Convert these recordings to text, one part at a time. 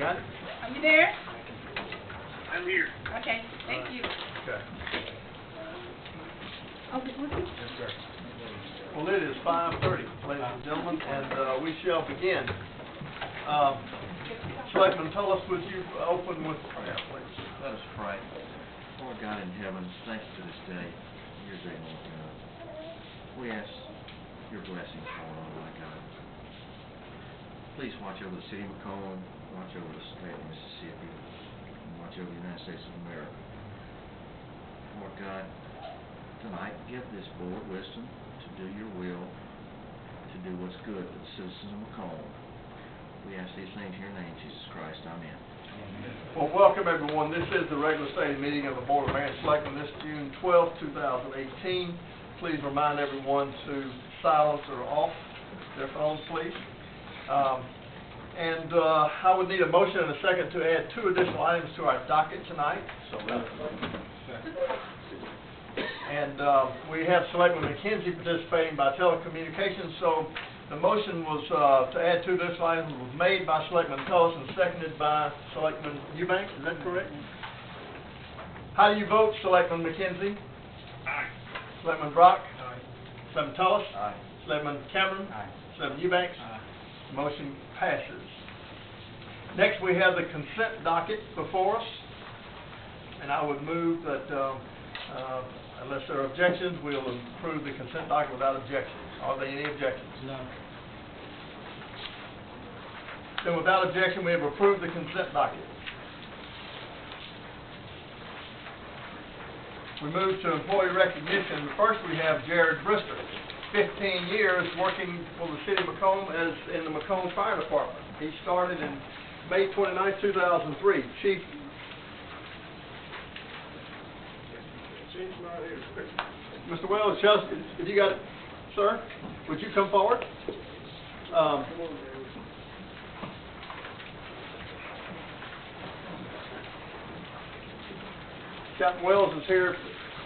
got it? Are you there? I'm here. Okay, thank you. Okay. Okay, what's it? Yes, sir. Well, it is 5:30, ladies and gentlemen, and we shall begin. Selectmen, tell us, would you open with prayer, please? Let us pray. Lord God in heaven, thank you for this day. You're great, Lord God. We ask your blessings for it, oh my God. Please watch over the city of McComb, watch over the state of Mississippi, and watch over the United States of America. Lord God, tonight give this board wisdom to do your will, to do what's good for the citizens of McComb. We ask these things in your name, Jesus Christ. Amen. Well, welcome everyone. This is the regular state meeting of the Board of Mayor and Selectmen this June 12, 2018. Please remind everyone to silence or off their phones, please. I would need a motion and a second to add 2 additional items to our docket tonight. And we have Selectman McKenzie participating by telecommunications, so the motion was to add 2 additional items was made by Selectman Tullis and seconded by Selectman Eubanks. Is that correct? How do you vote, Selectman McKenzie? Aye. Selectman Brock? Aye. Selectman Tullis? Aye. Selectman Cameron? Aye. Selectman Eubanks? Aye. Motion passes. Next, we have the consent docket before us, and I would move that unless there are objections, we'll approve the consent docket without objections. Are there any objections? No. Then without objection, we have approved the consent docket. We move to employee recognition. First, we have Jared Brister, 15 years working for the city of McComb as in the McComb Fire Department. He started in May 29, 2003. Chief. Mr. Wells, if you got it, sir, would you come forward? Captain Wells is here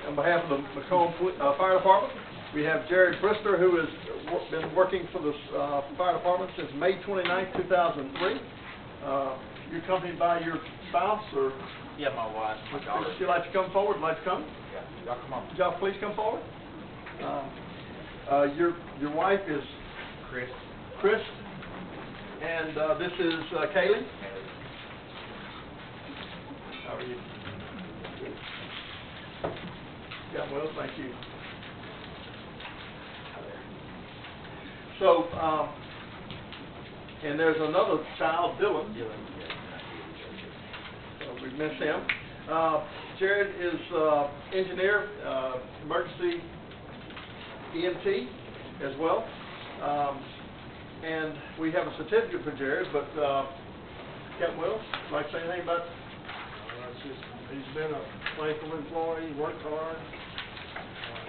on behalf of the McComb Fire Department. We have Jared Brister, who has been working for the fire department since May 29, 2003. You accompanied by your spouse, or? Yeah, my wife. Would you like to come forward? Like to come? Yeah, y'all come on. Would y'all please come forward? Your wife is Chris, and this is Kaylee. How are you? Good. Yeah, well, thank you. So, and there's another child, Dylan. We miss him. Jared is engineer, emergency EMT as well. And we have a certificate for Jared, but Captain Wells, would you like to say anything about He's been a faithful employee, worked hard.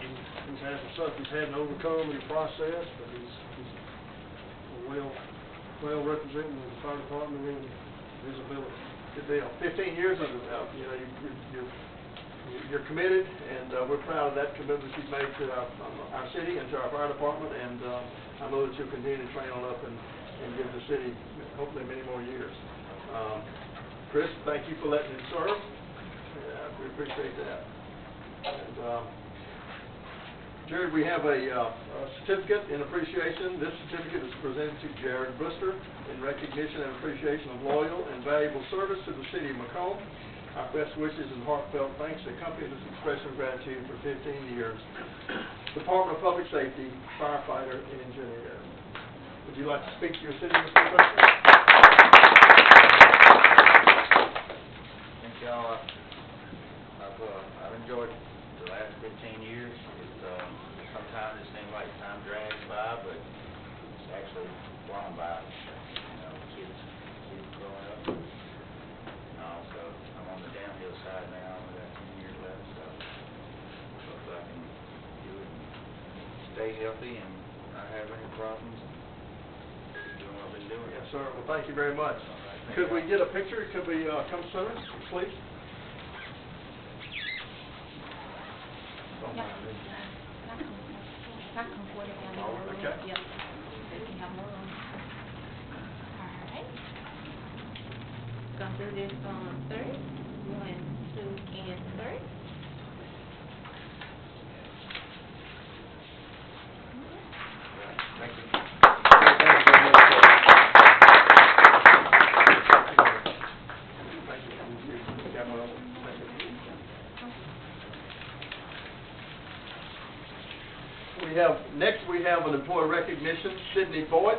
He's had some stuff he's had to overcome in the process, but he's well representing the fire department and his ability. Good deal. 15 years of you're committed, and we're proud of that commitment you've made to our city and to our fire department, and I know that you'll continue to train on up and give the city hopefully many more years. Chris, thank you for letting him serve. We appreciate that. And Jared, we have a certificate in appreciation. This certificate is presented to Jared Brister in recognition and appreciation of loyal and valuable service to the city of McComb. Our best wishes and heartfelt thanks accompany this expression of gratitude for 15 years. Department of Public Safety, firefighter, and engineer. Would you like to speak to your city, Mr. Brister? Thank y'all. I've enjoyed the last 15 years. Sometimes it seems like time drags by, but it's actually flown by. You know, kids growing up. So I'm on the downhill side now. We got 10 years left, so hopefully I can do it and stay healthy and not have any problems. Keep doing what I've been doing. Yes, sir. Well, thank you very much. Could we get a picture? Could we come sooner, please? Okay. Yep. You have more room. All right. Gonna do this on third. 1, 2, and third. Thank you. Next we have an employee recognition, Sydney Boyd,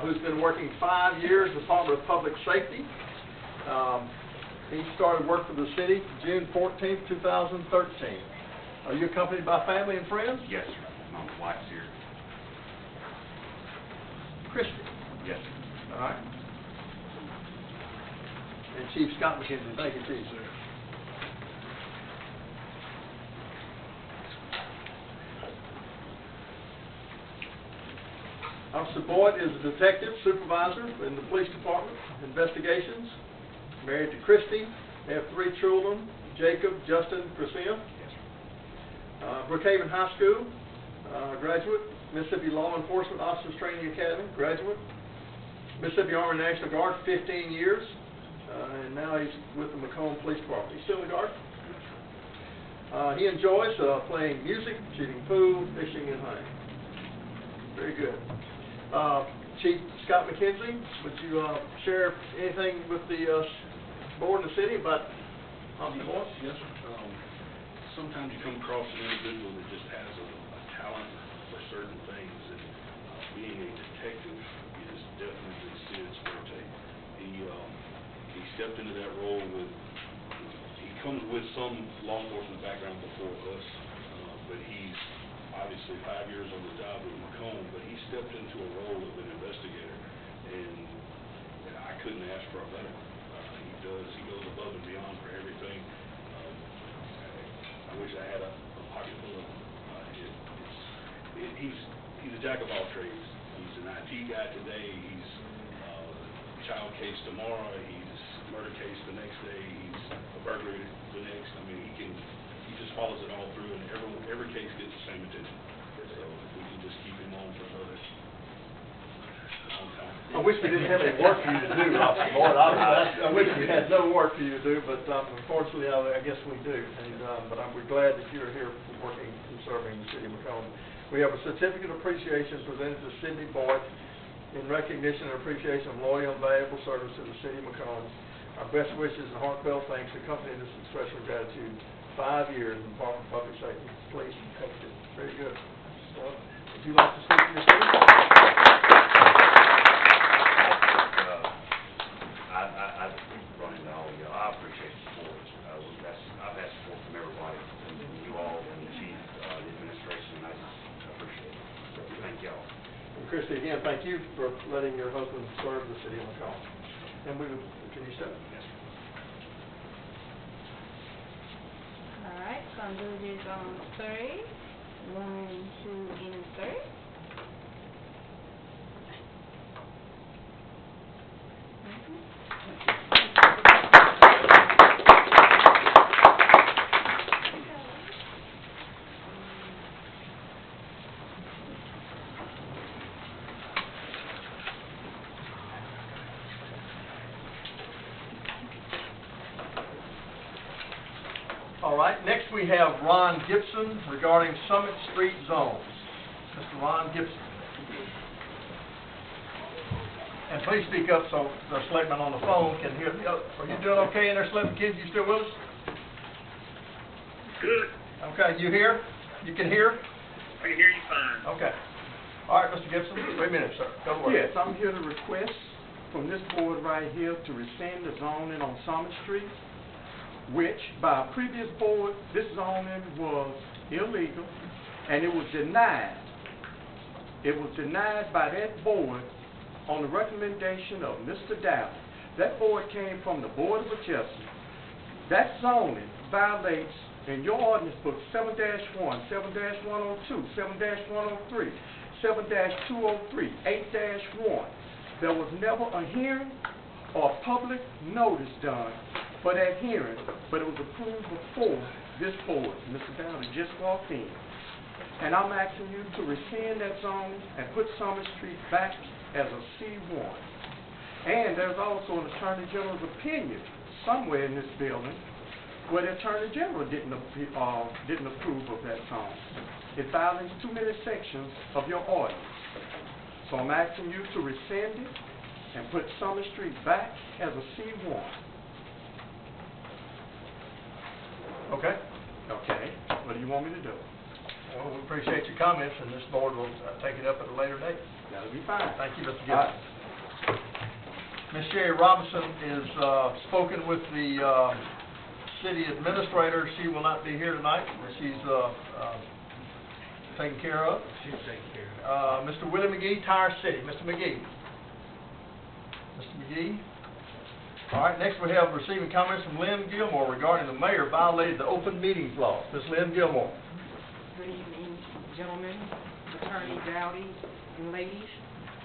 who's been working 5 years in the Department of Public Safety. He started work for the city June 14th, 2013. Are you accompanied by family and friends? Yes, sir. My wife's here. Christy. Yes, sir. All right. And Chief Scott McKenzie. Thank you, Chief. Officer Boyd is a detective supervisor in the police department, investigations, married to Christy. They have 3 children, Jacob, Justin, Christina. Yes, sir. Brookhaven High School, graduate. Mississippi Law Enforcement Officers Training Academy, graduate. Mississippi Army National Guard, 15 years. And now he's with the McComb Police Department. He's still in the Guard. He enjoys playing music, shooting pool, fishing, and hunting. Very good. Chief Scott McKenzie, would you share anything with the board and the city about Officer Boyd? Yes, sir. Sometimes you come across an individual that just has a talent for certain things, and being a detective is definitely Sid's forte. He stepped into that role he comes with some law enforcement background before us, but he's obviously 5 years on the job with McComb, but he stepped into a role of an investigator, and I couldn't ask for a better. He goes above and beyond for everything. I wish I had a pocket full of he's a jack of all trades. He's an IT guy today, he's child case tomorrow, he's murder case the next day, he's a burglary the next. I mean, he just follows it all through, and every case gets the same attention. So if we can just keep him on for another long time. I wish we didn't have any work for you to do, Officer Boyd. I wish we had no work for you to do, but unfortunately, I guess we do. And but we're glad that you're here working and serving the city of McComb. We have a certificate of appreciation presented to Sydney Boyd in recognition and appreciation of loyal and valuable service to the city of McComb. Our best wishes and heartfelt thanks accompany this expression of gratitude. 5 years in the Department of Public Safety. Please, thank you. Very good. Would you like to speak to your city? I run into all of y'all. I appreciate the support. I've had support from everybody, from you all and the chief, the administration, and I just appreciate it. So thank y'all. And Christy, again, thank you for letting your husband serve the city of McComb. And can you step? Yes, sir. Alright, gonna do this on third. 1, 2, and third. All right, next we have Ron Gibson regarding Summit Street zones. Mr. Ron Gibson. And please speak up so the selectmen on the phone can hear. Are you doing okay in there, Selectmen kids? You still with us? Good. Okay, you hear? You can hear? I can hear you fine. Okay. All right, Mr. Gibson, wait a minute, sir. Go to work. Yes, I'm here to request from this board right here to rescind the zoning on Summit Street, which by a previous board, this zoning was illegal, and it was denied. It was denied by that board on the recommendation of Mr. Dowd. That board came from the Board of Adjustment. That zoning violates in your ordinance book 7-1, 7-102, 7-103, 7-203, 8-1. There was never a hearing or public notice done for that hearing, but it was approved before this board. Mr. Dowd had just walked in. And I'm asking you to rescind that zoning and put Summit Street back as a C1. And there's also an Attorney General's opinion somewhere in this building where the Attorney General didn't approve of that song. It violates too many sections of your ordinance. So I'm asking you to rescind it and put Summer Street back as a C1. Okay? Okay? What do you want me to do? Well, we appreciate your comments, and this board will take it up at a later date. That'll be fine. Thank you, Mr. All Gibson. right. Ms. Sherry Robinson is spoken with the city administrator. She will not be here tonight. She's taken care of. She's taken care of. Mr. Willie McGee, Tire City. Mr. McGee. Mr. McGee. All right, next we have receiving comments from Lynn Gilmore regarding the mayor violated the open meetings law. Ms. Lynn Gilmore. Good evening, gentlemen, Attorney Dowdy, and ladies.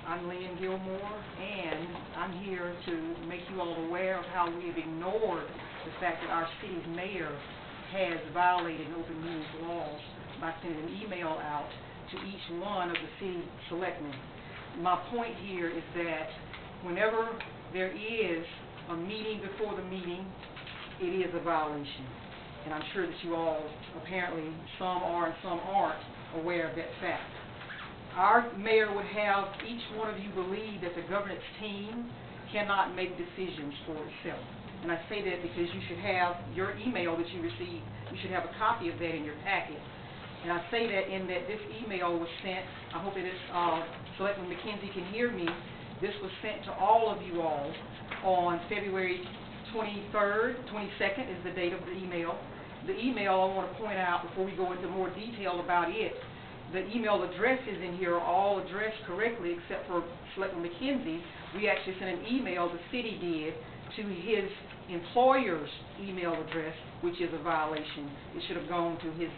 I'm Lynn Gilmore, and I'm here to make you all aware of how we have ignored the fact that our city's mayor has violated open meetings laws by sending an email out to each one of the city selectmen. My point here is that whenever there is a meeting before the meeting, it is a violation. And I'm sure that you all, apparently, some are and some aren't aware of that fact. Our mayor would have each one of you believe that the governance team cannot make decisions for itself. And I say that because you should have your email that you received, you should have a copy of that in your packet. And I say that in that this email was sent, I hope that Selectman McKenzie can hear me, this was sent to all of you all on February 23rd, 22nd is the date of the email. The email, I want to point out before we go into more detail about it, the email addresses in here are all addressed correctly except for Selectman McKenzie. We actually sent an email, the city did, to his employer's email address, which is a violation. It should have gone to his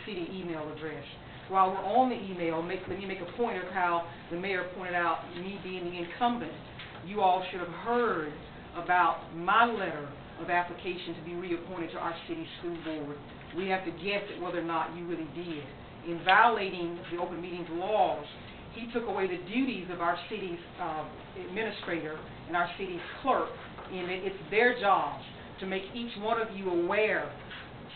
city email address. While we're on the email, let me make a point of how the mayor pointed out, me being the incumbent, you all should have heard about my letter of application to be reappointed to our city school board. We have to guess at whether or not you really did. In violating the open meetings laws, he took away the duties of our city's administrator and our city's clerk, and it's their jobs to make each one of you aware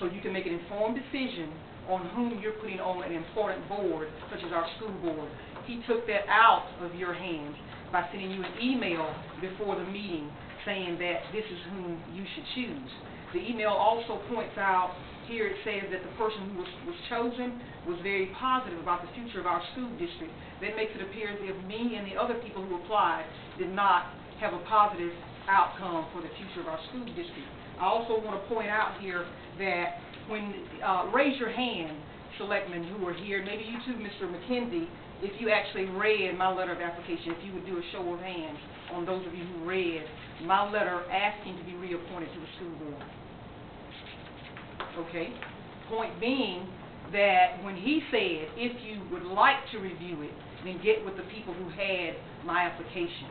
so you can make an informed decision on whom you're putting on an important board, such as our school board. He took that out of your hands by sending you an email before the meeting saying that this is whom you should choose. The email also points out, here it says that the person who was chosen was very positive about the future of our school district. That makes it appear as if me and the other people who applied did not have a positive outcome for the future of our school district. I also want to point out here that when, raise your hand, selectmen who are here, maybe you too, Mr. McKenzie, if you actually read my letter of application, if you would do a show of hands on those of you who read my letter asking to be reappointed to the school board. Okay? Point being that when he said, if you would like to review it, then get with the people who had my application.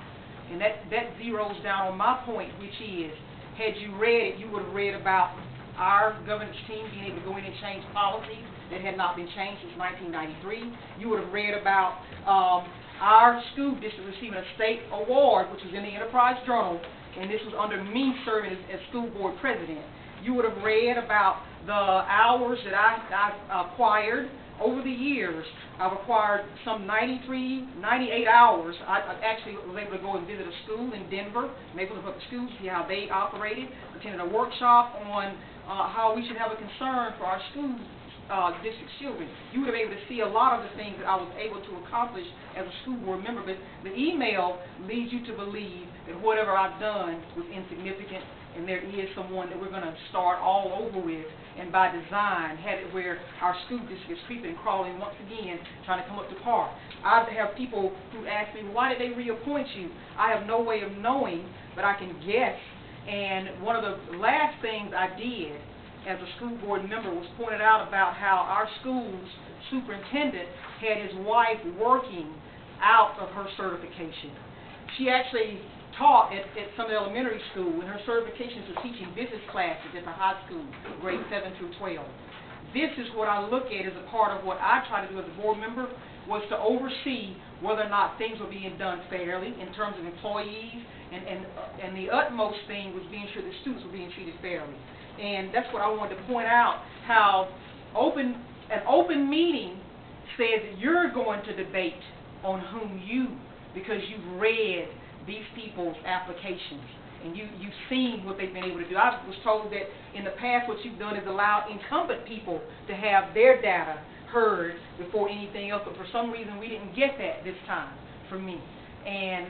And that zeroes down on my point, which is, had you read it, you would have read about our governance team being able to go in and change policies that had not been changed since 1993. You would have read about our school district receiving a state award, which was in the Enterprise Journal, and this was under me serving as school board president. You would have read about the hours that I've acquired over the years. I've acquired some 98 hours. I actually was able to go and visit a school in Denver, Maple Public Schools, see how they operated, attended a workshop on how we should have a concern for our school district children. You would have been able to see a lot of the things that I was able to accomplish as a school board member, but the email leads you to believe that whatever I've done was insignificant, and there is someone that we're going to start all over with, and by design had it where our school district is creeping and crawling once again, trying to come up to par. I have people who ask me, why did they reappoint you? I have no way of knowing, but I can guess. And one of the last things I did as a school board member was pointed out about how our school's superintendent had his wife working out of her certification. She actually taught at some elementary school, and her certifications were teaching business classes at the high school, grades 7 through 12. This is what I look at as a part of what I try to do as a board member, was to oversee whether or not things were being done fairly in terms of employees, and the utmost thing was being sure that students were being treated fairly. And that's what I wanted to point out, how an open meeting says that you're going to debate on whom because you've read these people's applications and you've seen what they've been able to do. I was told that in the past what you've done is allow incumbent people to have their data heard before anything else, but for some reason we didn't get that this time for me. And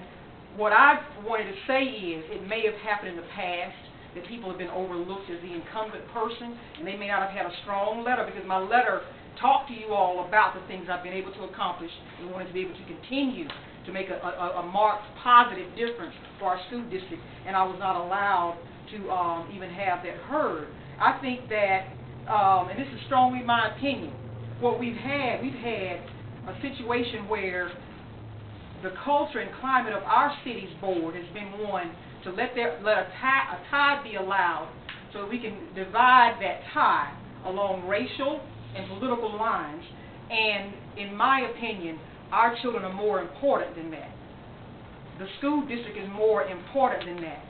what I wanted to say is, it may have happened in the past that people have been overlooked as the incumbent person, and they may not have had a strong letter, because my letter talked to you all about the things I've been able to accomplish and wanted to be able to continue to make a marked positive difference for our school district, and I was not allowed to even have that heard. I think that, and this is strongly my opinion, what we've had a situation where the culture and climate of our city's board has been one to let a tie be allowed so that we can divide that tie along racial and political lines. And in my opinion, our children are more important than that. The school district is more important than that.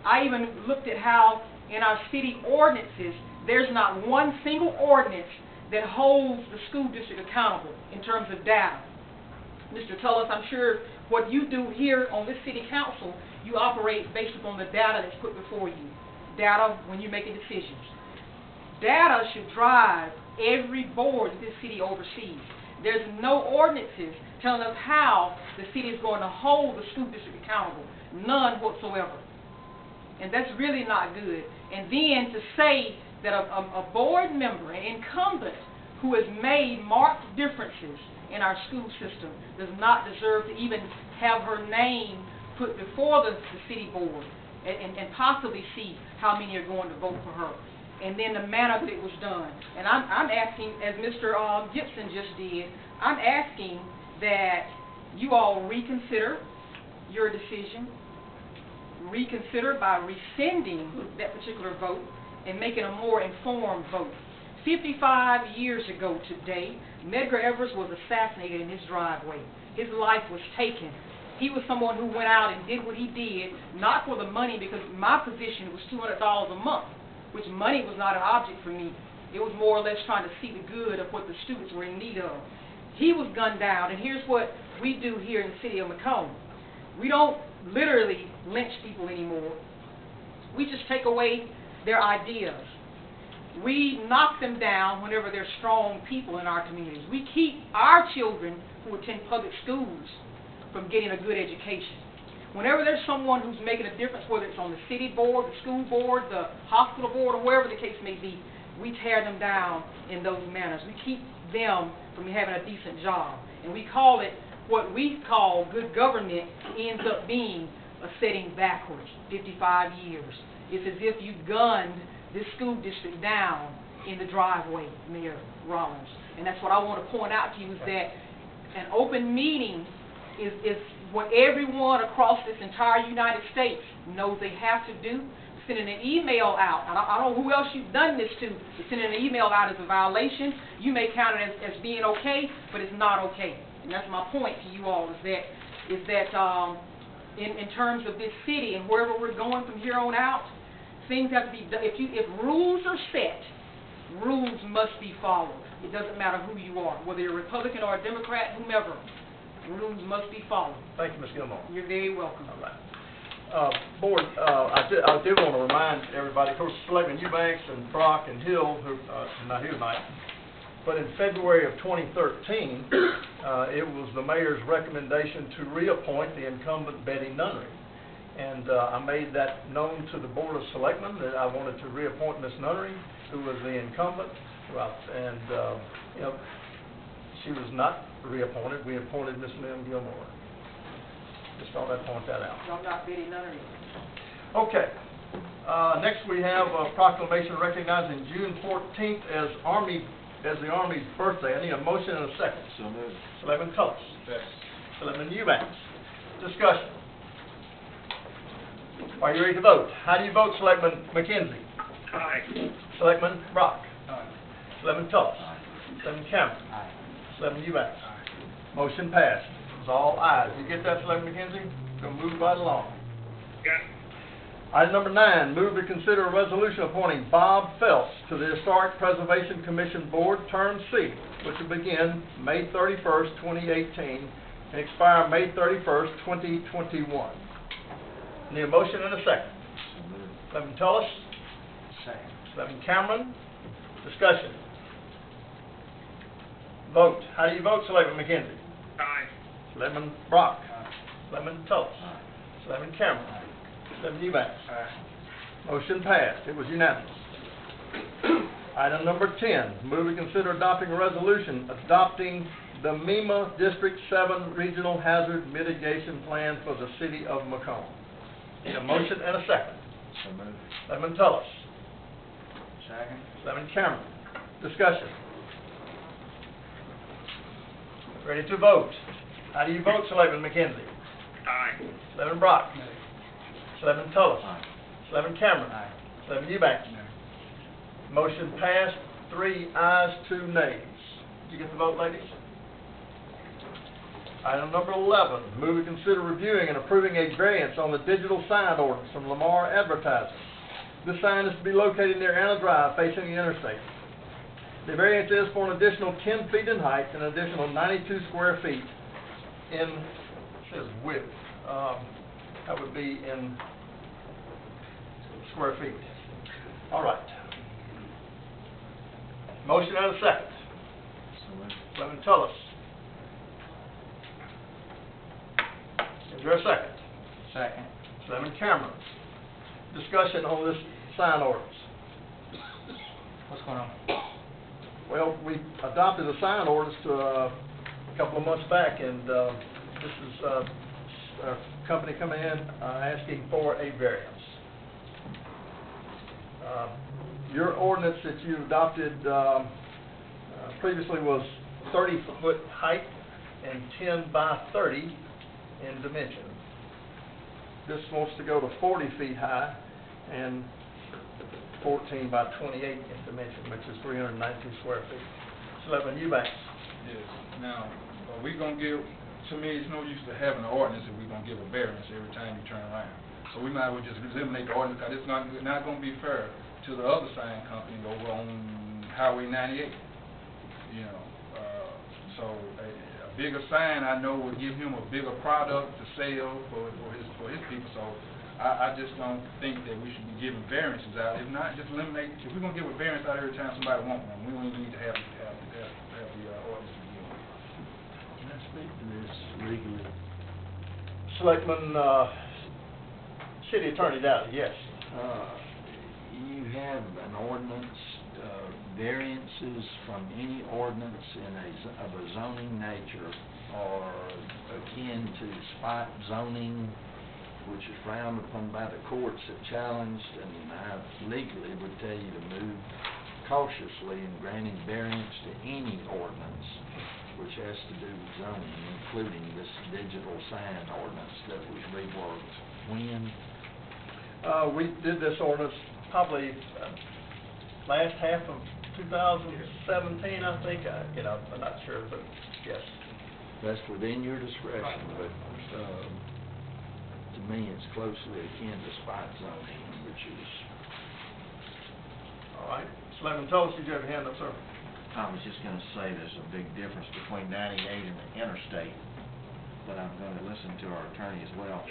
I even looked at how in our city ordinances, there's not one single ordinance that holds the school district accountable in terms of data. Mr. Tullis, I'm sure what you do here on this city council, you operate based upon the data that's put before you. Data when you're making decisions. Data should drive every board that this city oversees. There's no ordinances telling us how the city is going to hold the school district accountable. None whatsoever. And that's really not good. And then to say that a board member, an incumbent, who has made marked differences in our school system does not deserve to even have her name put before the city board and possibly see how many are going to vote for her. And then the manner that it was done. And I'm asking, as Mr. Gibson just did, I'm asking that you all reconsider your decision, reconsider by rescinding that particular vote and making a more informed vote. 55 years ago today, Medgar Evers was assassinated in his driveway. His life was taken. He was someone who went out and did what he did, not for the money, because my position was $200 a month, which money was not an object for me. It was more or less trying to see the good of what the students were in need of. He was gunned down, and here's what we do here in the city of McComb. We don't literally lynch people anymore. We just take away their ideas. We knock them down whenever they're strong people in our communities. We keep our children who attend public schools from getting a good education. Whenever there's someone who's making a difference, whether it's on the city board, the school board, the hospital board, or wherever the case may be, we tear them down in those manners. We keep them from having a decent job. And we call it, what we call good government ends up being a setting backwards, 55 years. It's as if you gunned this school district down in the driveway, Mayor Rollins. And that's what I want to point out to you, is that an open meeting is what everyone across this entire United States knows they have to do. Sending an email out, I don't know who else you've done this to, but sending an email out is a violation. You may count it as being okay, but it's not okay. And that's my point to you all, is that in terms of this city and wherever we're going from here on out, things have to be done. If rules are set, rules must be followed. It doesn't matter who you are, whether you're a Republican or a Democrat, whomever. Rules must be followed. Thank you, Ms. Gilmore. You're very welcome. All right. Board, I do want to remind everybody, of course, Selectmen Eubanks and Brock and Hill, who are not here tonight, but in February of 2013, it was the mayor's recommendation to reappoint the incumbent Betty Nunnery. And I made that known to the Board of Selectmen that I wanted to reappoint Ms. Nunnery, who was the incumbent. And, you know, she was not reappointed. We appointed Ms. Lynn Gilmore. Just thought I'd point that out. I'm not Betty Nunnery. Okay. Next we have a proclamation recognizing June 14th as the Army's birthday. I need a motion and a second. So moved. Selectman Tullis. Yes. Selectman Eubanks. Discussion. Are you ready to vote? How do you vote, Selectman McKenzie? Aye. Selectman Brock? Aye. Selectman Tullis? Aye. Selectman Cameron? Aye. Selectman Eubanks? Motion passed. It was all ayes. You get that, Selectman McKenzie? Gonna move right along. Got it. Item number 9, move to consider a resolution appointing Bob Phelps to the Historic Preservation Commission Board, Term C, which will begin May 31st, 2018, and expire May 31st, 2021. Need a motion and a second. So moved. Selectman Tullis? Second. Selectman Cameron? Discussion. Vote. How do you vote, Selectman McKenzie? Aye. Selectman Brock? Aye. Selectman Tullis? Aye. Selectman Cameron? Selectman Eubanks? Aye. Motion passed. It was unanimous. Item number 10, move to consider adopting a resolution adopting the MEMA District 7 Regional Hazard Mitigation Plan for the City of McComb. Need a motion and a second. So moved. Selectman Tullis. Second. Selectman Cameron. Discussion. Ready to vote. How do you vote, Selectman McKenzie? Aye. Selectman Brock? Selectman Tullis? Aye. Selectman Cameron? Aye. Selectman Eubanks? Motion passed, 3 ayes, 2 nays. Did you get the vote, ladies? Item number 11, move to consider reviewing and approving a variance on the digital sign ordinance from Lamar Advertising. This sign is to be located near Anna Drive, facing the interstate. The variance is for an additional 10 feet in height and an additional 92 square feet in, it says width, that would be in square feet. All right. Motion and a second. So moved. Selectman Tullis. Is there a second? Second. Selectman Cameron. Discussion on this sign ordinance. What's going on? Well, we adopted a sign ordinance a couple of months back, and this is a company coming in asking for a variance. Your ordinance that you adopted previously was 30-foot height and 10 by 30 in dimension. This wants to go to 40 feet high and 14 by 28 in dimension, which is 392 square feet. Selectman Eubanks. Yes. Now, are we gonna give, to me, it's no use to having an ordinance if we're gonna give a variance every time you turn around. So we might as well just eliminate the ordinance, because it's not gonna be fair to the other sign company over on Highway 98. You know, so a bigger sign, I know, would give him a bigger product to sell for his people. So I just don't think that we should be giving variances out. If not, just eliminate. If we're gonna give a variance out every time somebody wants one, we don't even need to have the ordinance begin with. Can I speak to this legally? Selectman, City Attorney Dowdy, yes. You have an ordinance, variances from any ordinance of a zoning nature are akin to spot zoning, which is frowned upon by the courts that challenged, and I legally would tell you to move cautiously in granting variance to any ordinance which has to do with zoning, including this digital sign ordinance that was reworked. When? We did this ordinance probably last half of 2017, I think. I'm not sure, but yes. That's within your discretion, but to me, it's closely akin to spot zoning, which is... All right. Selectman Tullis, did you have your hand up, sir? I was just gonna say there's a big difference between 98 and the interstate, but I'm gonna listen to our attorney as well.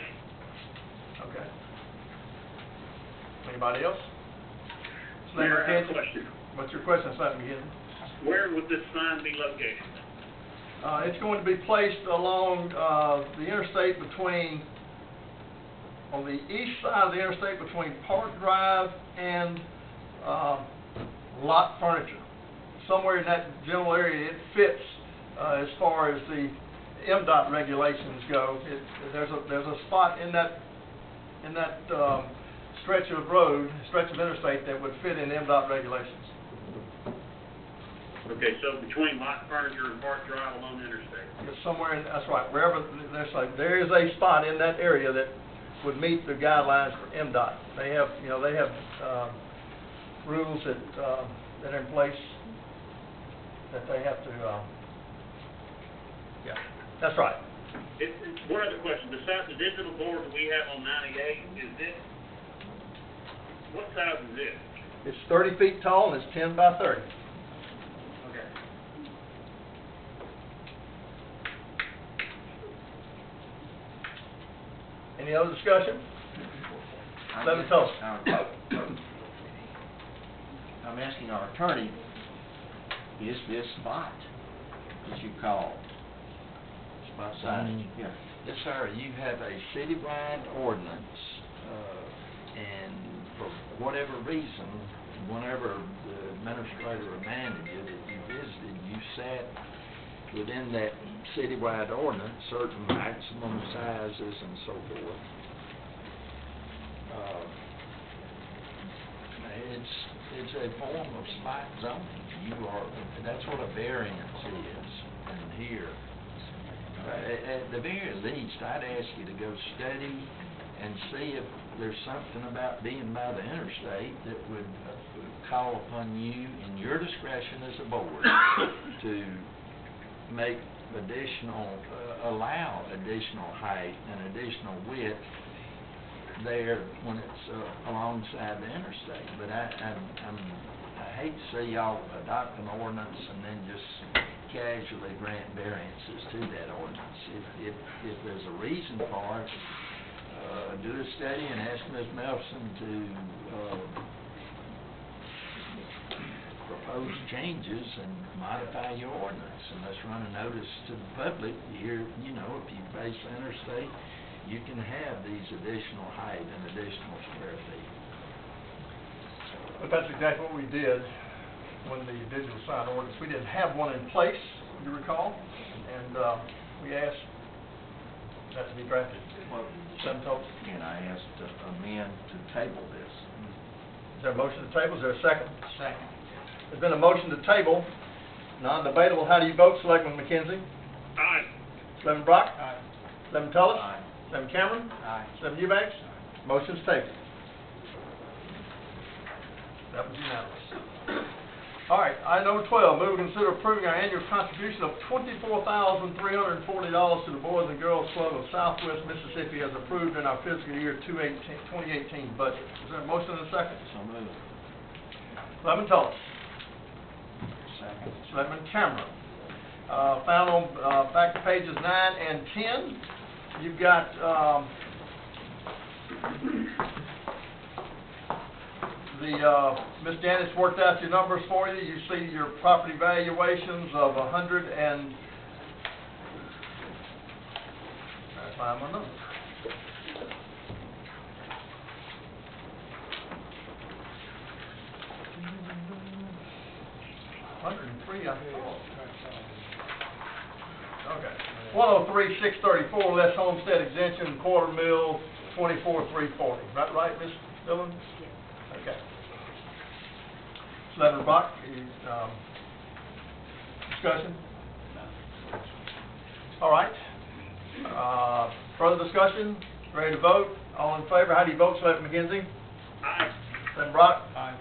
Okay. Anybody else? Mayor, I have a McKenzie? question. What's your question, Selectman McKenzie? Where would this sign be located? It's going to be placed along the interstate on the east side of the interstate between Park Drive and Lot Furniture. Somewhere in that general area, it fits as far as the MDOT regulations go. There's a spot in that stretch of interstate that would fit in MDOT regulations. Okay, so between Lot Furniture and Park Drive along the interstate. It's somewhere that's right, wherever, there is a spot in that area that would meet the guidelines for MDOT. They have rules that are in place that they have to, yeah. That's right. One other question, besides the digital board that we have on 98, is this, what size is this? It's 30 feet tall and it's 10 by 30. Okay. Any other discussion? Let me tell us. I'm asking our attorney, is this spot that you call spot signage? Yeah. Yes, sir, you have a citywide ordinance, and for whatever reason, whenever the administrator reminded you that you visited, you sat within that citywide ordinance, certain maximum sizes and so forth. It's a form of spot zoning. That's what a variance is in here. At the very least, I'd ask you to go study and see if there's something about being by the interstate that would call upon you in your discretion as a board to make allow additional height and additional width there when it's alongside the interstate. But I hate to see y'all adopt an ordinance and then just casually grant variances to that ordinance. If there's a reason for it, do a study and ask Ms. Melson to propose changes and modify your ordinance, and let's run a notice to the public. Here, if you face the interstate, you can have these additional height and additional square feet. But that's exactly what we did when the digital sign ordinance. We didn't have one in place, you recall, and we asked that to be drafted. Well, and I asked to amend to table this. Is there a motion to table? Is there a second? Second. There's been a motion to table, non-debatable. How do you vote, Selectman McKenzie? Aye. Selectman Brock? Aye. Selectman Tullis? Aye. Selectman Cameron? Aye. Selectman Eubanks? Motion's tabled. That was unanimous. All right, item number 12, move to consider approving our annual contribution of $24,340 to the Boys and Girls Club of Southwest Mississippi as approved in our fiscal year 2018 budget. Is there a motion and a second? So moved. Selectman Tullis. Second. Selectman Cameron. Found on back to pages 9 and 10. You've got Ms. Janice worked out your numbers for you. You see your property valuations of find my number. $103, I thought. Okay. 103,634 less homestead exemption, quarter mill, 24,340. That right, Ms. Dillon? Okay. Selectman Brock, discussion? All right. Further discussion? Ready to vote? All in favor? How do you vote, Selectman McKenzie? Aye. Selectman Brock? Aye.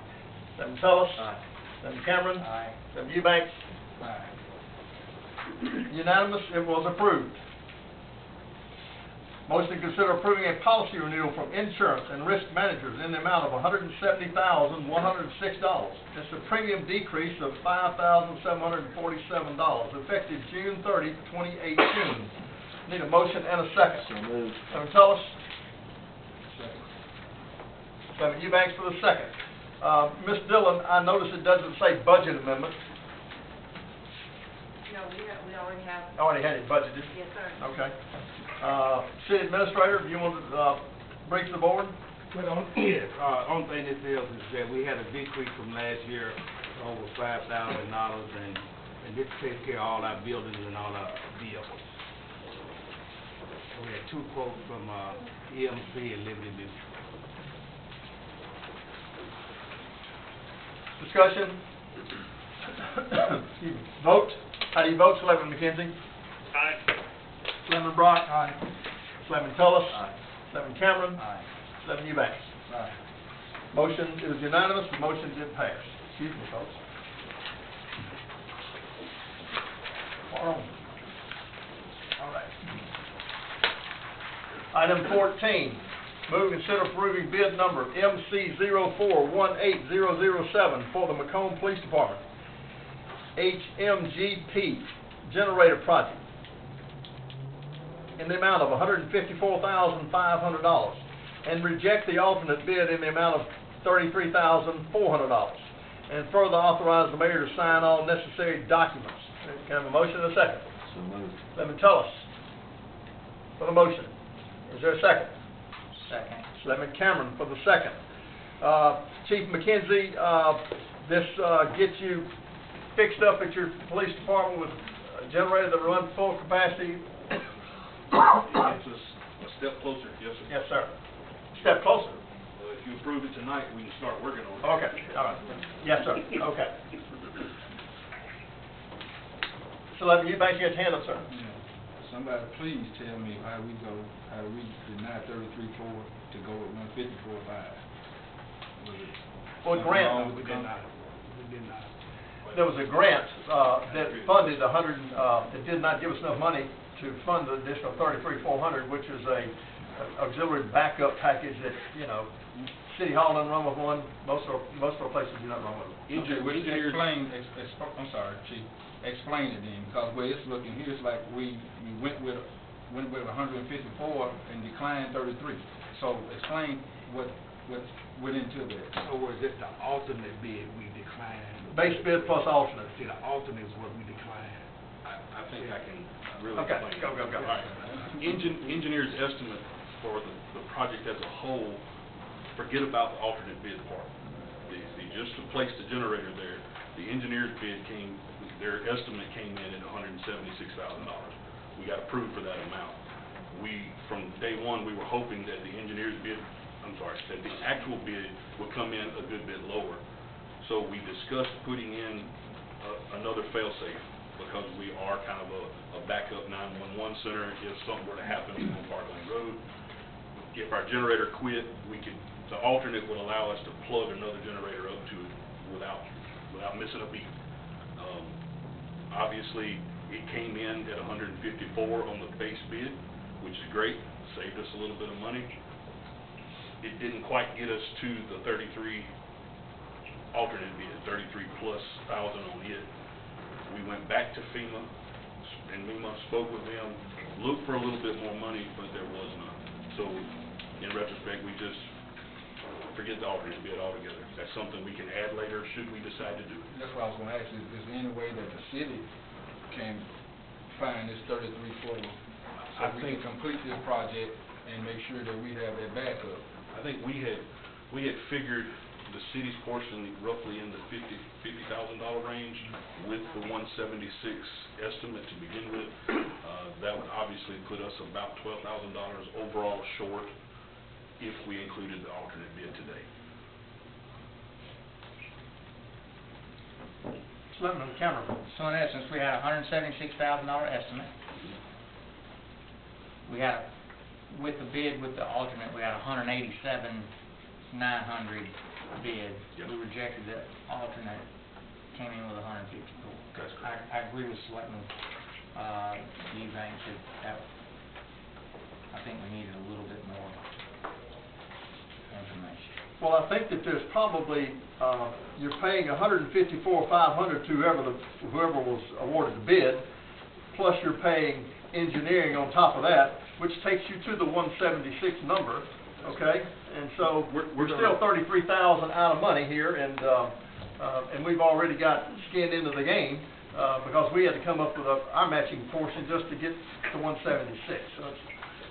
Selectman Tullis? Aye. Selectman Cameron? Aye. Selectman Eubanks? Aye. Unanimous, it was approved. Motion to consider approving a policy renewal from insurance and risk managers in the amount of $170,106. It's a premium decrease of $5,747, effective June 30, 2018. Need a motion and a second. So moved. Selectman Tullis? Selectman Eubanks for the second. Ms. Dillon, I notice it doesn't say budget amendment. No, we already have. Already had it budgeted. Yes, sir. Okay. City Administrator, do you want to brief the board? Well, only thing this is that we had a decrease from last year, over $5,000, and this takes care of all our buildings and all our vehicles. We had 2 quotes from EMC and Liberty Mutual. Discussion? Excuse me. Vote? How do you vote, Selectman McKenzie? Aye. Selectman Brock? Aye. Selectman Tullis? Aye. Selectman Cameron? Aye. Selectman Eubanks? Aye. Motion, it was unanimous, the motion did pass. Excuse me, folks. Far on. Item 14, move and consider approving bid number MC04-18007 for the McComb Police Department HMGP generator project in the amount of $154,500 and reject the alternate bid in the amount of $33,400, and further authorize the mayor to sign all necessary documents. Can I have a motion and a second? So moved. Selectman for the motion. Is there a second? Second. Selectman Cameron for the second. Chief McKenzie, this gets you fixed up at your police department with a generator that runs full capacity. It gets us a step closer, yes, sir. Yes, sir. Step closer. If you approve it tonight, we can start working on it. Okay, all right. Yes, sir. Okay. Selectman Eubanks, you got your hand up, sir. Yeah. Somebody please tell me how we deny 33.4 to go with 154.5. Well, grant. We did not. There was a grant that funded that did not give us enough money to fund the additional $33,400, which is a auxiliary backup package that, you know, City Hall doesn't run with one. Most of our places do not run with one. Okay, well, I'm sorry, Chief. Explain it then, because where it's looking here, it's like we went with 154 and declined 33. So explain what went into that. So was it the alternate bid we declined? Base bid plus alternate. See, the alternate is what we declined. I think I can really Okay, explain. go. All right. Engineer's estimate for the project as a whole, forget about the alternate bid part. Just to place the generator there, the engineer's bid their estimate came in at $176,000. We got approved for that amount. From day one, we were hoping that the that the actual bid would come in a good bit lower. So we discussed putting in another fail-safe, because we are kind of a backup 911 center if something were to happen on Parkland Road. If our generator quit, the alternate would allow us to plug another generator up to it without missing a beat. Obviously, it came in at 154 on the base bid, which is great, saved us a little bit of money. It didn't quite get us to the 33 alternate bid, 33 plus thousand on it. We went back to FEMA, and FEMA spoke with them, looked for a little bit more money, but there was none. So, in retrospect, we just forget the alternate bid altogether. That's something we can add later, should we decide to do it. That's what I was going to ask you. Is there any way that the city can find this 33.4 so we can complete this project and make sure that we have that backup? I think we had figured the city's portion roughly in the $50,000 range with the 176 estimate to begin with. That would obviously put us about $12,000 overall short if we included the alternate bid today. Selectman Cameron. So in essence, we had a $176,000 estimate. We had, with the bid with the alternate, we had $187,900 bid. Yep. We rejected the alternate, came in with 154. That's correct. I agree with Selectman Eubanks that I think we needed a little bit more information. Well, I think that there's probably, you're paying $154,500 to whoever was awarded the bid, plus you're paying engineering on top of that, which takes you to the 176 number, okay? And so we're still $33,000 out of money here, and we've already got skinned into the game because we had to come up with our matching portion just to get to 176. So it's,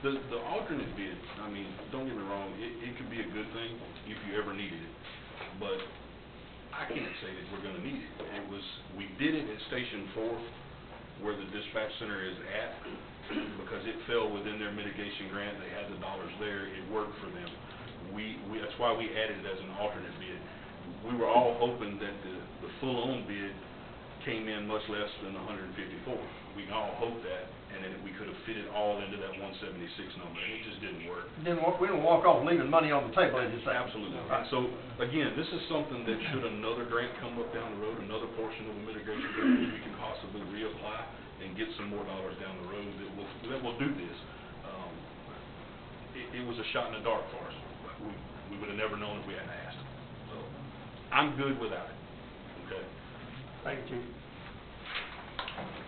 the alternate bid, I mean, don't get me wrong, it could be a good thing if you ever needed it, but I can't say that we're going to need it. We did it at Station 4, where the dispatch center is at, because it fell within their mitigation grant. They had the dollars there. It worked for them. That's why we added it as an alternate bid. We were all hoping that the full-on bid came in much less than 154. We all hoped that, and then we could have fit it all into that 176 number, and it just didn't work. we didn't walk off leaving money on the table, as you say. Absolutely. And so, again, this is something that should another grant come up down the road, another portion of the mitigation grant, we can possibly reapply and get some more dollars down the road that will do this. it was a shot in the dark for us. We would have never known if we hadn't asked. So, I'm good without it, okay? Thank you, Chief.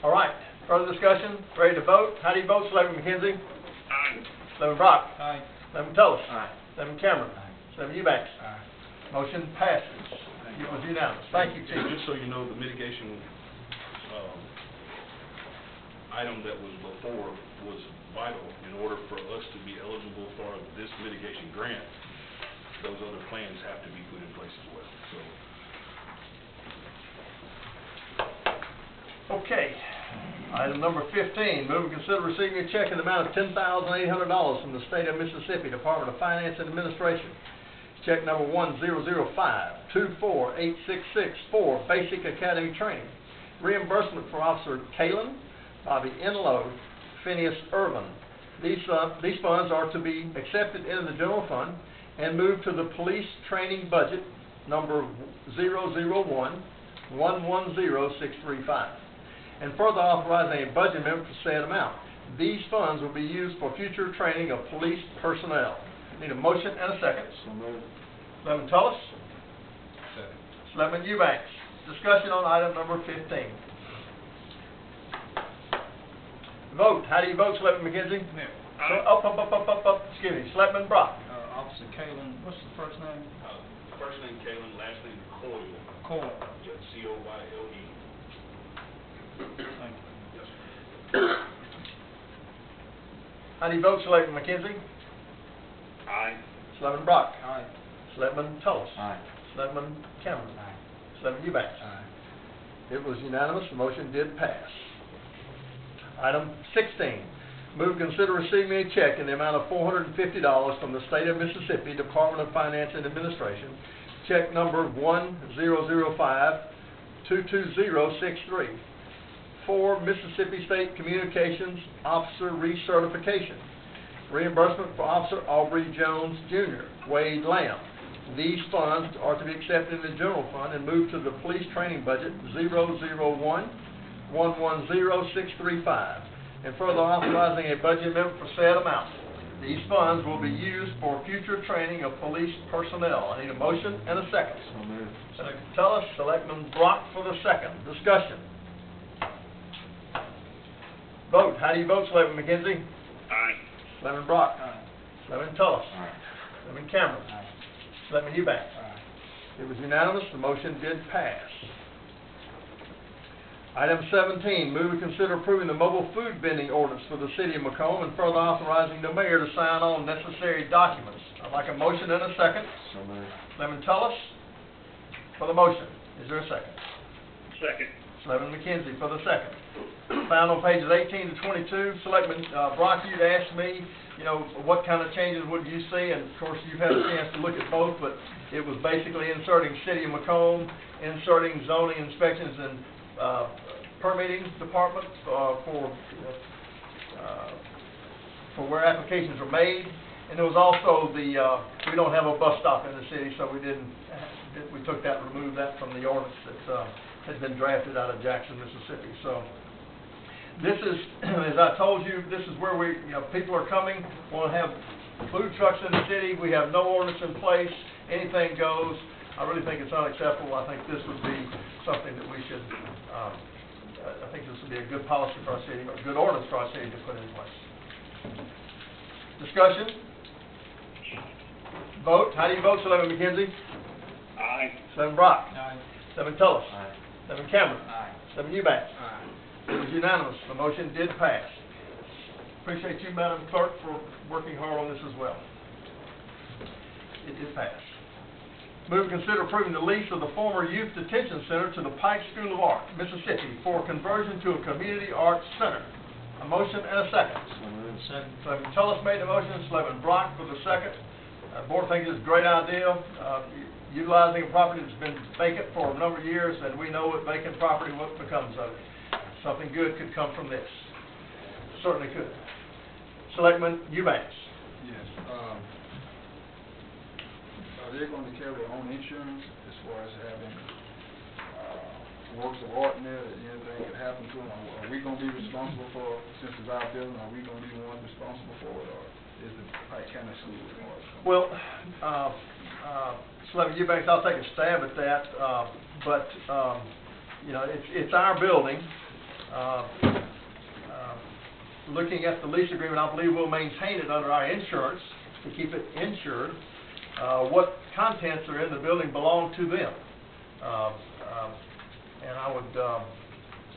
All right, further discussion, ready to vote? How do you vote, Selectman McKenzie? Aye. Selectman Brock? Aye. Selectman Tullis? Aye. Selectman Cameron? Selectman Eubanks? Aye. Motion passes. It was unanimous. Thank you, Chief. And just so you know, the mitigation, item that was before was vital in order for us to be eligible for this mitigation grant. Those other plans have to be put in place as well, so. Okay. Item number 15, move and consider receiving a check in the amount of $10,800 from the State of Mississippi Department of Finance and Administration. Check number 100524866 for Basic Academy Training. Reimbursement for Officer Kalen, Bobby Enlow, Phineas Irvin. These funds are to be accepted into the general fund and moved to the police training budget number 001110635, and further authorizing a budget amendment for said amount. These funds will be used for future training of police personnel. Need a motion and a second. So moved. Selectman Tullis? Second. Selectman Eubanks. Discussion on item number 15. Vote. How do you vote, Selectman McKenzie? Mayor, Excuse me. Selectman Brock? Officer Kalen, what's the first name? First name Kalen, last name Coyle. Cole. Yeah, C-O-Y-L-E. Thank you. Yes, sir. How do you vote, Selectman McKenzie? Aye. Selectman Brock? Aye. Selectman Tullis? Aye. Selectman Cameron? Aye. Selectman Eubanks? Aye. It was unanimous. The motion did pass. Item 16, move to consider receiving a check in the amount of $450 from the State of Mississippi Department of Finance and Administration. Check number 100522063 for Mississippi State Communications Officer Recertification. Reimbursement for Officer Aubrey Jones Jr., Wade Lamb. These funds are to be accepted in the general fund and moved to the police training budget 001110635, and further authorizing a budget amendment for said amount. These funds will be used for future training of police personnel. I need a motion and a second. So moved. Selectman Tullis, Selectman Brock for the second. Discussion. Vote. How do you vote, Selectman McKenzie? Aye. Selectman Brock? Aye. Selectman Tullis? Aye. Selectman Cameron? Aye. Selectman Eubanks? Aye. It was unanimous. The motion did pass. Item 17, move to consider approving the mobile food vending ordinance for the city of McComb and further authorizing the mayor to sign all necessary documents. I'd like a motion and a second. So moved. Selectman Tullis for the motion. Is there a second? Second. Selectman McKenzie for the second. Found on pages 18 to 22. Selectman Brock, you'd asked me, what kind of changes would you see? And of course, you've had a chance to look at both, but it was basically inserting city of McComb, inserting zoning inspections and permitting department for where applications are made. And there was also we don't have a bus stop in the city, so we took that, removed that from the ordinance that has been drafted out of Jackson, Mississippi. So this is, as I told you, this is where people are coming, want to have food trucks in the city. We have no ordinance in place. Anything goes. I really think it's unacceptable. I think this would be something that we should, I think this would be a good policy for our city, a good ordinance for our city to put in place. Discussion? Vote. How do you vote, Selectman McKenzie? Aye. Selectman Brock? Aye. Selectman Tullis? Aye. Selectman Cameron? Aye. Selectman Eubanks? Aye. It was unanimous. The motion did pass. Appreciate you, Madam Clerk, for working hard on this as well. It did pass. Move to consider approving the lease of the former Youth Detention Center to the Pike School of Art, Mississippi, for conversion to a community arts center. A motion and a second. So moved. Selectman Tullis made the motion, Selectman Brock for the second. Board thinks it's a great idea, utilizing a property that's been vacant for a number of years, and we know with vacant property what becomes of it. Something good could come from this. Certainly could. Selectman Eubanks. Yes, are they going to carry their own insurance as far as having, works of art in there, that anything could happen to them? Are we going to be responsible for, since it's our building, are we going to be the one responsible for it, or is the Pike County School Board? Well, Selectman Eubanks, I'll take a stab at that, but, you know, it's our building. Looking at the lease agreement, I believe we'll maintain it under our insurance to keep it insured. What contents are in the building belong to them. And I would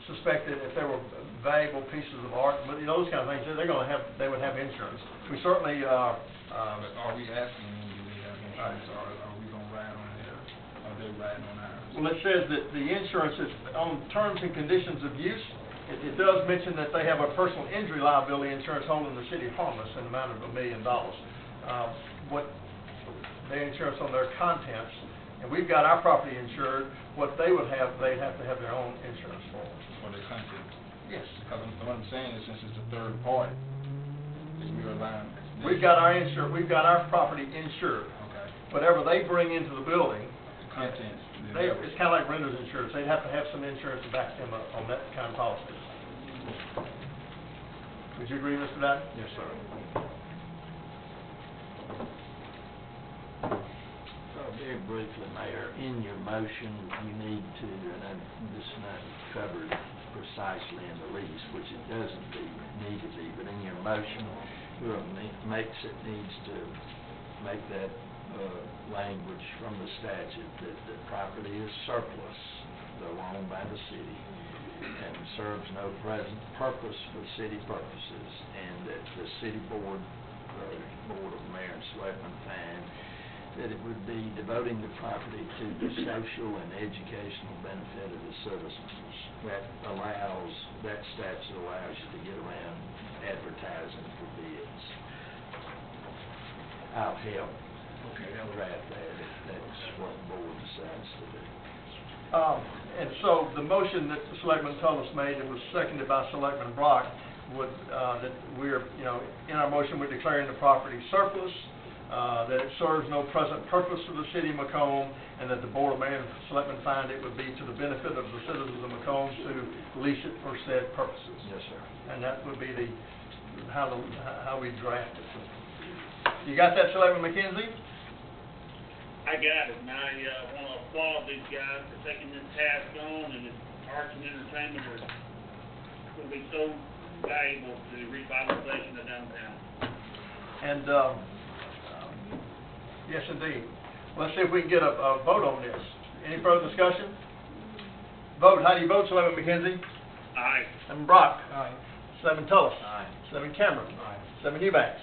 suspect that if there were valuable pieces of art, but you know, those kind of things, they would have insurance. We certainly Are we asking them, do they have insurance, or are we gonna ride on theirs? Are they riding on ours? Well, it says that the insurance is on terms and conditions of use. It does mention that they have a personal injury liability insurance holding the city harmless in the amount of $1 million. What their insurance on their contents, and we've got our property insured. What they would have, they'd have to have their own insurance for. For their contents? Yes. Because what I'm saying is, since it's a third party, is we rely on. We've got our property insured. Okay. Whatever they bring into the building, Contents. it's kind of like renter's insurance. They'd have to have some insurance to back them up on that kind of policy. Would you agree, Mr. Dowd? Yes, sir. Very briefly, Mayor, in your motion, you need to, and this is not covered precisely in the lease, which it doesn't need to be, but in your motion, needs to make that language from the statute that the property is surplus, though owned by the city, and serves no present purpose for city purposes, and that the city board, Board of Mayor and Selectmen find that it would be devoting the property to the social and educational benefit of the citizens. That statute allows you to get around advertising for bids. I'll help. Okay. Draft that if that's what the board decides to do. And so the motion that Selectman Tullis made, it was seconded by Selectman Brock, would, that we're, you know, in our motion, we're declaring the property surplus, that it serves no present purpose for the city of McComb, and that the Board of Mayor and Selectmen find it would be to the benefit of the citizens of McComb to lease it for said purposes. Yes, sir. And that would be how we draft it. You got that, Selectman McKenzie? I got it, and I want to applaud these guys for taking this task on, and arts and entertainment will be so valuable to revitalization of downtown. And, yes, indeed. Let's see if we can get a vote on this. Any further discussion? Vote. How do you vote, Selectman McKenzie? Aye. Selectman Brock? Aye. Selectman Tullis? Aye. Selectman Cameron? Aye. Selectman Eubanks?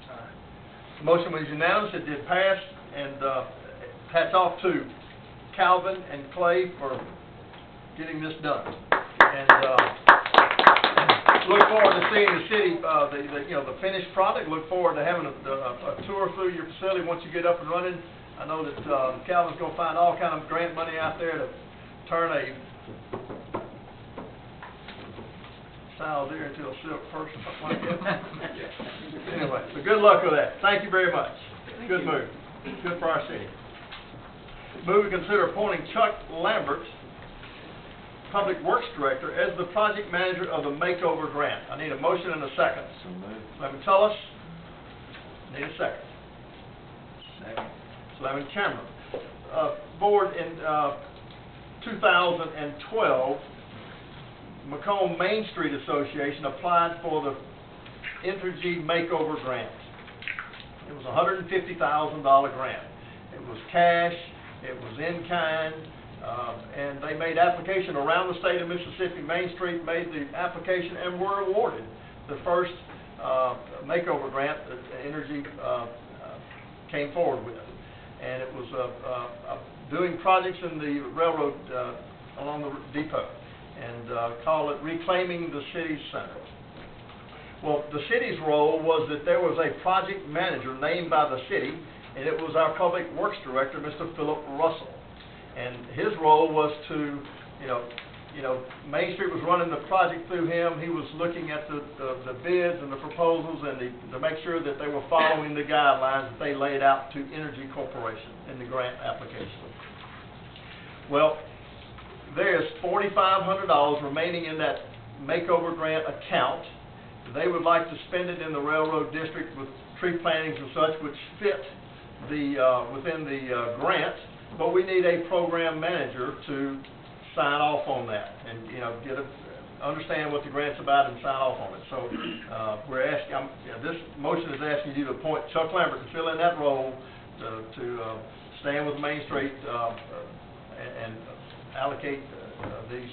Aye. The motion was unanimous. It did pass, and hats off to Calvin and Clay for getting this done. And look forward to seeing the city, the finished product. Look forward to having a tour through your facility once you get up and running. I know that Calvin's going to find all kind of grant money out there to turn a sow deer into a silk purse or something like that. Anyway, so good luck with that. Thank you very much. Good move. Good for our city. Move to consider appointing Chuck Lambert, Public Works Director, as the project manager of the Makeover Grant. I need a motion and a second. So moved. Selectman Tullis. Need a second. Second. Selectman Cameron. Board, in 2012, McComb Main Street Association applied for the Entergy Makeover Grant. It was a $150,000 grant. It was cash, it was in kind, and they made application around the state of Mississippi. Main Street made the application and were awarded the first makeover grant that Entergy came forward with. And it was doing projects in the railroad along the depot, and call it Reclaiming the City Center. Well, the city's role was that there was a project manager named by the city, and it was our Public Works Director, Mr. Philip Russell. And his role was to, Main Street was running the project through him. He was looking at the bids and the proposals, and to make sure that they were following the guidelines that they laid out to Entergy Corporation in the grant application. Well, there's $4,500 remaining in that makeover grant account. They would like to spend it in the railroad district with tree plantings and such, which fit within the grant, but we need a program manager to sign off on that and, understand what the grant's about and sign off on it. So, we're asking, this motion is asking you to appoint Chuck Lambert to fill in that role, to stand with Main Street, and allocate these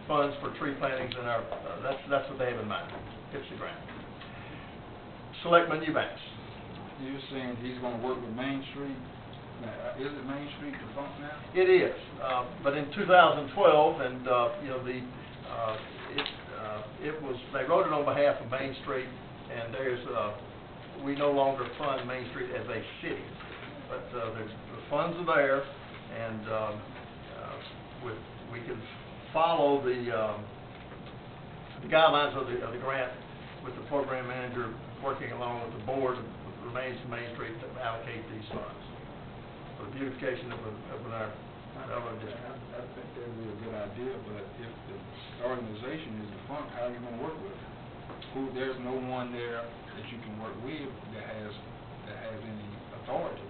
funds for tree plantings in our, that's what they have in mind. It's the grant. Selectmen Eubanks. You're saying he's gonna work with Main Street? Now, is it Main Street defunct now? It is, but in 2012, and, it was, they wrote it on behalf of Main Street, and we no longer fund Main Street as a city, but, the funds are there, and, we can follow the guidelines of the grant with the program manager working along with the board, with Remains of Main Street, to allocate these funds for the beautification of our district. I think that would be a good idea, but if the organization is defunct, how are you gonna work with it? There's no one there that you can work with that has any authority.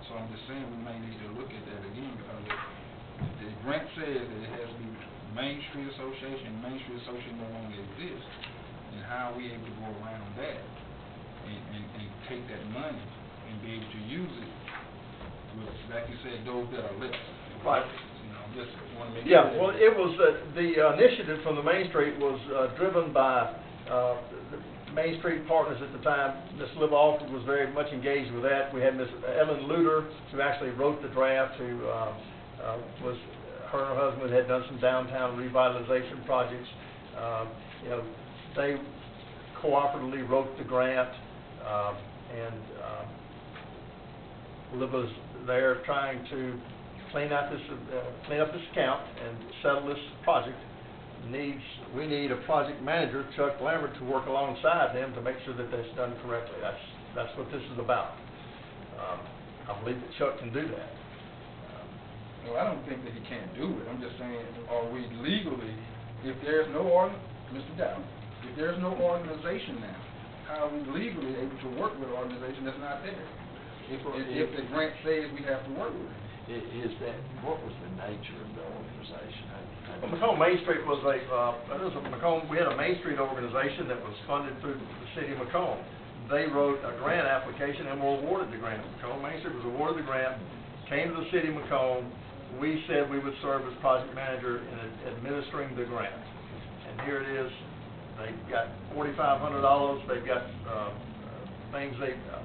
So I'm just saying we may need to look at that again, because the grant says that it has to be Main Street Association. Main Street Association no longer exists, and how are we able to go around that and take that money and be able to use it with, like you said, those that are left? Right. Just want to make Yeah, sure. well, it was, the initiative from the Main Street was driven by the Main Street partners at the time. Ms. Liv Alford was very much engaged with that. We had Ms. Ellen Luter, who actually wrote the draft, who was, her and her husband had done some downtown revitalization projects. They cooperatively wrote the grant, and Liv was there trying to clean up this account and settle this project. We need a project manager, Chuck Lambert, to work alongside them to make sure that that's done correctly. That's what this is about. I believe that Chuck can do that. Well, I don't think that he can't do it. I'm just saying, are we legally, if there's no Mr. Dowd, if there's no organization now, how are we legally able to work with an organization that's not there? If the grant says we have to work with it. What was the nature of the organization? Well, McComb Main Street was we had a Main Street organization that was funded through the city of McComb. They wrote a grant application and were awarded the grant. McComb Main Street was awarded the grant, came to the city of McComb. We said we would serve as project manager in administering the grant. And here it is. They've got $4,500. They've got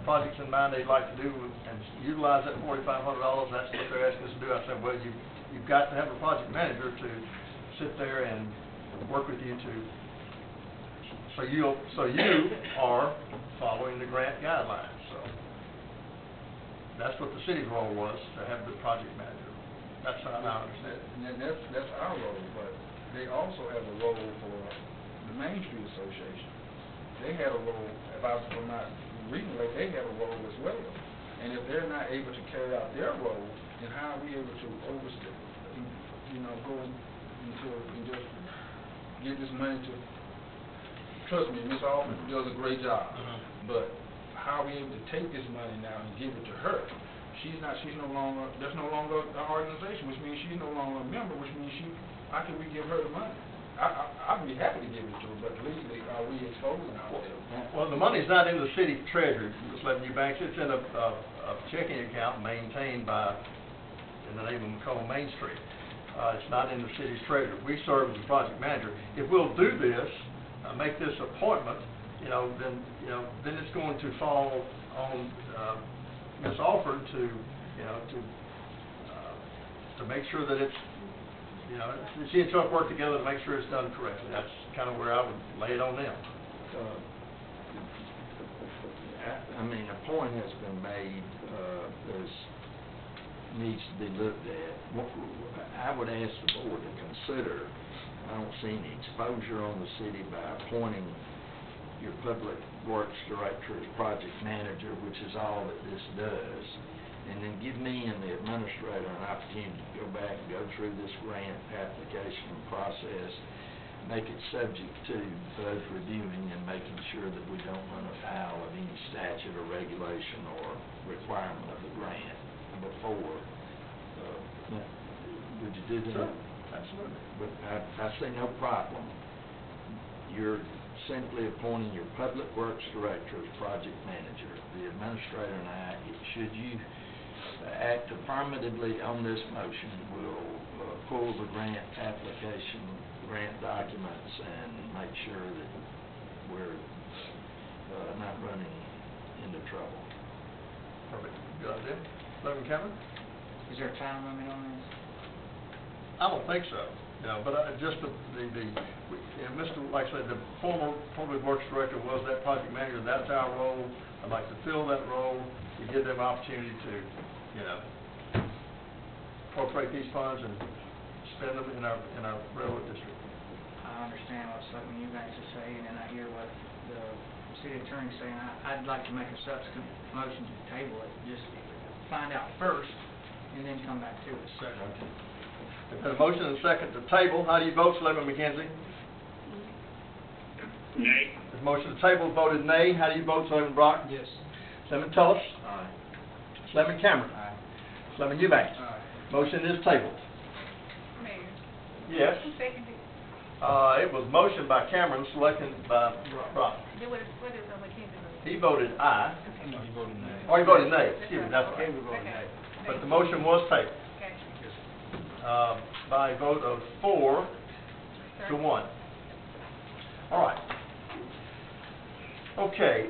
projects in mind they'd like to do and utilize that $4,500. That's what they're asking us to do. I said, well, you've got to have a project manager to sit there and work with you so you are following the grant guidelines. So that's what the city's role was, to have the project manager. That's how I understand it. And that's our role, but they also have a role for the Main Street Association. They had a role, if I'm not reading right, they have a role as well. And if they're not able to carry out their role, then how are we able to overstep, go into and just get this money to, trust me, Ms. Alford does a great job, but how are we able to take this money now and give it to her? There's no longer an organization, which means she's no longer a member, which means how can we give her the money? I'd be happy to give it to her, but legally, are we exposing ourselves? Well, the money's not in the city treasury, Ms. Eubanks. It's in a checking account maintained in the name of McComb Main Street. It's not in the city's treasury. We serve as a project manager. If we'll do this, make this appointment, then it's going to fall on Ms. Alford to make sure that it's, she and Chuck work together to make sure it's done correctly. That's kind of where I would lay it on them. A point has been made, needs to be looked at. I would ask the board to consider, I don't see any exposure on the city by appointing your public works director as project manager, which is all that this does, and then give me and the administrator an opportunity to go back and go through this grant application process make it subject to both reviewing and making sure that we don't run afoul of any statute or regulation or requirement of the grant before. Would you do that? Sure, absolutely. But I see no problem. You're simply appointing your Public Works Director as project manager. The administrator and I, should you act affirmatively on this motion, will pull the grant application, grant documents, and make sure that we're not running into trouble. Perfect. Good idea. Selectman Cameron? Is there a time limit on this? I don't think so, no, but just like I said, the former Public Works Director was that project manager, that's our role. I'd like to fill that role, to give them opportunity to, appropriate these funds and spend them in our railroad district. I understand what Selectmen you guys are saying, and I hear what the city attorney's saying. I'd like to make a subsequent motion to table it, just find out first, and then come back to it. Okay. There's been a motion and a second to table. How do you vote, Selectman McKenzie? Nay. There's a motion to table, voted nay. How do you vote, Selectman Brock? Yes. Selectman Tullis? Aye. Selectman Cameron? Aye. Selectman Eubanks? Aye. Motion is tabled. Mayor. Yes. Who seconded? It was motioned by Cameron, selected by Brock. What is McKenzie? He voted aye. No, he voted nay. Or he voted nay, excuse me, that's right. Cameron voted nay. But the motion was tabled, Okay. by a vote of 4 to 1. All right. Okay,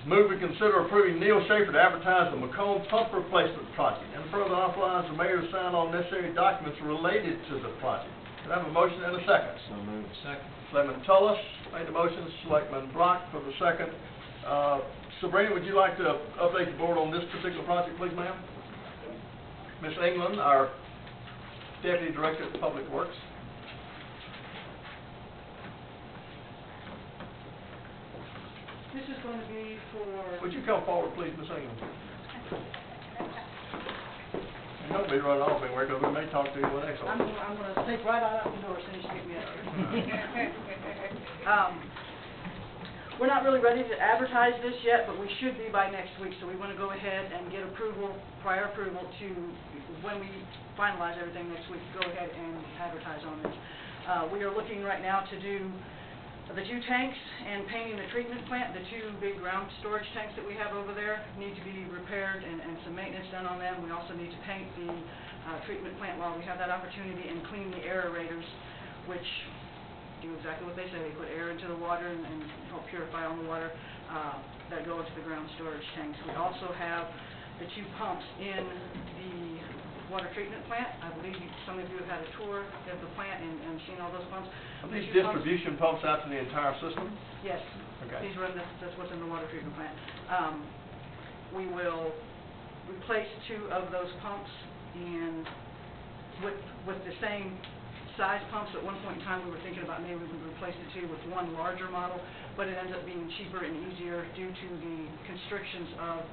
move to consider approving Neil Schaefer to advertise the McComb pump replacement project and further authorize the mayor to sign all necessary documents related to the project. Can I have a motion and a second? So moved. Second. Selectman Tullis made the motion, Selectman Brock for the second. Sabrina, would you like to update the board on this particular project, please, ma'am? Ms. England, our Deputy Director of Public Works. This is going to be for, Would you come forward, please, Ms. England? And don't be running off anywhere, because we may talk to you when next. I'm going to take right out the door as soon as you pick me up. We're not really ready to advertise this yet, but we should be by next week, so we want to go ahead and get approval, prior approval to, when we finalize everything next week, go ahead and advertise on this. We are looking right now to do the 2 tanks and painting the treatment plant. The 2 big ground storage tanks that we have over there need to be repaired and some maintenance done on them. We also need to paint the treatment plant while we have that opportunity and clean the aerators, which do exactly what they say. They put air into the water and help purify all the water that go into the ground storage tanks. We also have the 2 pumps in the water treatment plant. I believe some of you have had a tour of the plant and seen all those pumps. Are The these 2 pumps- distribution pumps out to the entire system? Yes. Okay. These are, that's what's in the water treatment plant. We will replace 2 of those pumps, and with the same size pumps. At one point in time, we were thinking about maybe we would replace the 2 with 1 larger model, but it ends up being cheaper and easier due to the constrictions of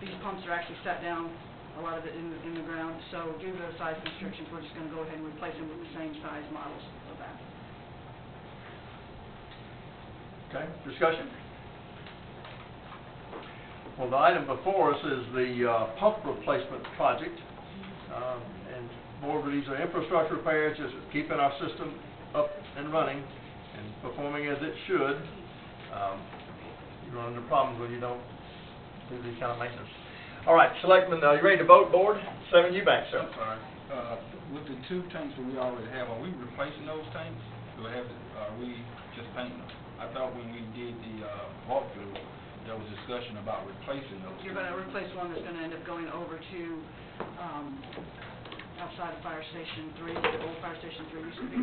these pumps are actually set down, a lot of it in the ground. So due to those size constrictions, we're just going to go ahead and replace them with the same size models of that. Okay, discussion? Well, the item before us is the pump replacement project. And board, these are infrastructure repairs, just keeping our system up and running and performing as it should. You run into problems when you don't do these kind of maintenance. All right, Selectmen, are you ready to vote, board? 7 Eubanks, sir. I'm sorry. With the 2 tanks that we already have, are we replacing those tanks? Are we just painting them? I thought when we did the walkthrough, there was discussion about replacing those. You're going to replace one that's going to end up going over to outside of Fire Station 3, the old Fire Station 3 used to be.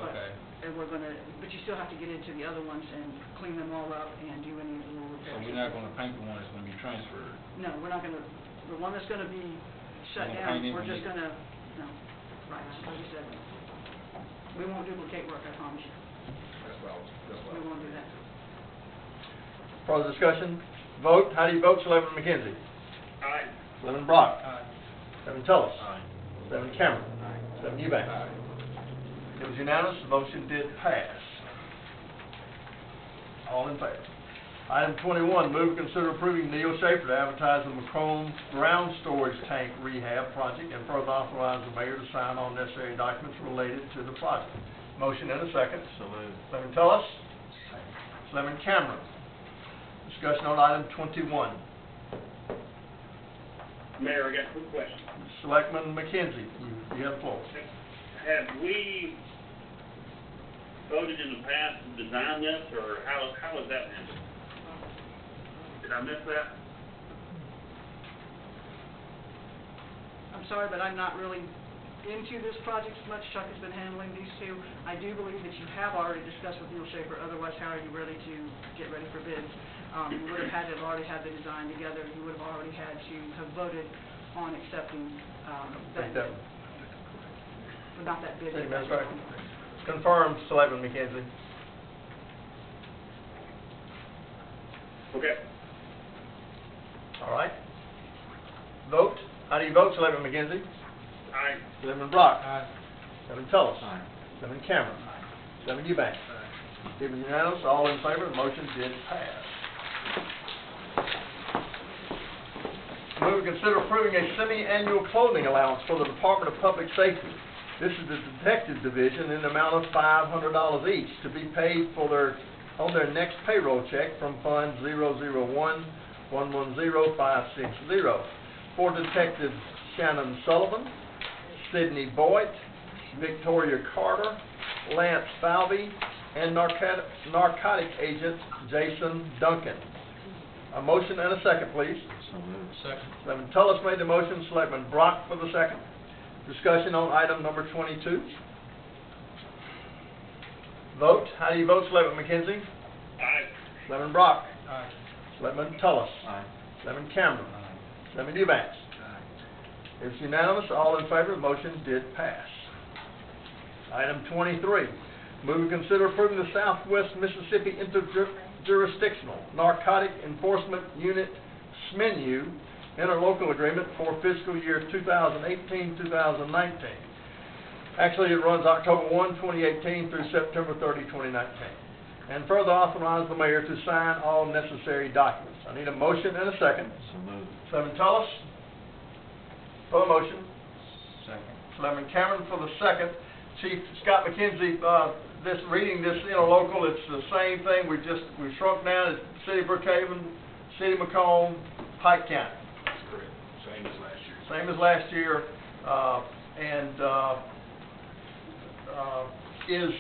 Okay. And we're going to, but you still have to get into the other ones and clean them all up and do any little repairs. So we're not going to paint the one that's going to be transferred? No, we're not going to, the one that's going to be shut We're down, gonna paint it we're and just leave going to, no, right, like you said. We won't duplicate work, I promise you. We won't do that. Further discussion? Vote. How do you vote, Selectman McKenzie? Aye. Selectman Brock? Aye. Selectman Tullis? Aye. Selectman Cameron? All right. Selectman Eubanks? It was unanimous, the motion did pass. All in favor? Item 21, move to consider approving Neil Schaefer to advertise the McComb ground storage tank rehab project and further authorize the mayor to sign all necessary documents related to the project. Motion and a second. So moved. Selectman Tullis. Selectman Cameron. Discussion on item 21. Mayor, I got a quick question. Selectman McKenzie, you have the floor. Have we voted in the past to design this, or how is that handled? Did I miss that? I'm sorry, but I'm not really into this project as much. Chuck has been handling these two. I do believe that you have already discussed with Neil Schaefer, otherwise how are you ready to get ready for bids? You would have had to have already had the design together. You would have already had to have voted on accepting that bid. But not that bid. That's right. Confirmed, Selectman McKenzie. Okay. All right. Vote. How do you vote, Selectman McKenzie? Aye. Selectman Brock. Aye. Selectman Tullis. Aye. Selectman Cameron. Selectman Eubanks. It was unanimous, all in favor, the motion did pass. Move to consider approving a semi-annual clothing allowance for the Department of Public Safety. This is the Detective Division in the amount of $500 each to be paid on their next payroll check from Fund 001-110560 for Detectives Shannon Sullivan, Sidney Boyd, Victoria Carter, Lance Falvey, and narcotic agent Jason Duncan. A motion and a second, please. So moved. Second. Selectman Tullis made the motion, Selectman Brock for the second. Discussion on item number 22. Vote. How do you vote, Selectman McKenzie? Aye. Selectman Brock. Aye. Selectman Tullis. Aye. Selectman Cameron. Aye. Selectman Eubanks. It's unanimous, all in favor, the motion did pass. Item 23, move to consider approving the Southwest Mississippi Interjurisdictional Narcotic Enforcement Unit SMENU interlocal agreement for fiscal year 2018-2019. Actually, it runs October 1, 2018 through September 30, 2019. And further authorize the mayor to sign all necessary documents. I need a motion and a second. So moved. Selectman Tullis for the motion. Second. Selectman Cameron for the second. Chief Scott McKenzie, reading this interlocal, it's the same thing. We've shrunk down. It's City of Brookhaven, City of McComb, Pike County. That's correct. Same as last year. Same as last year. Is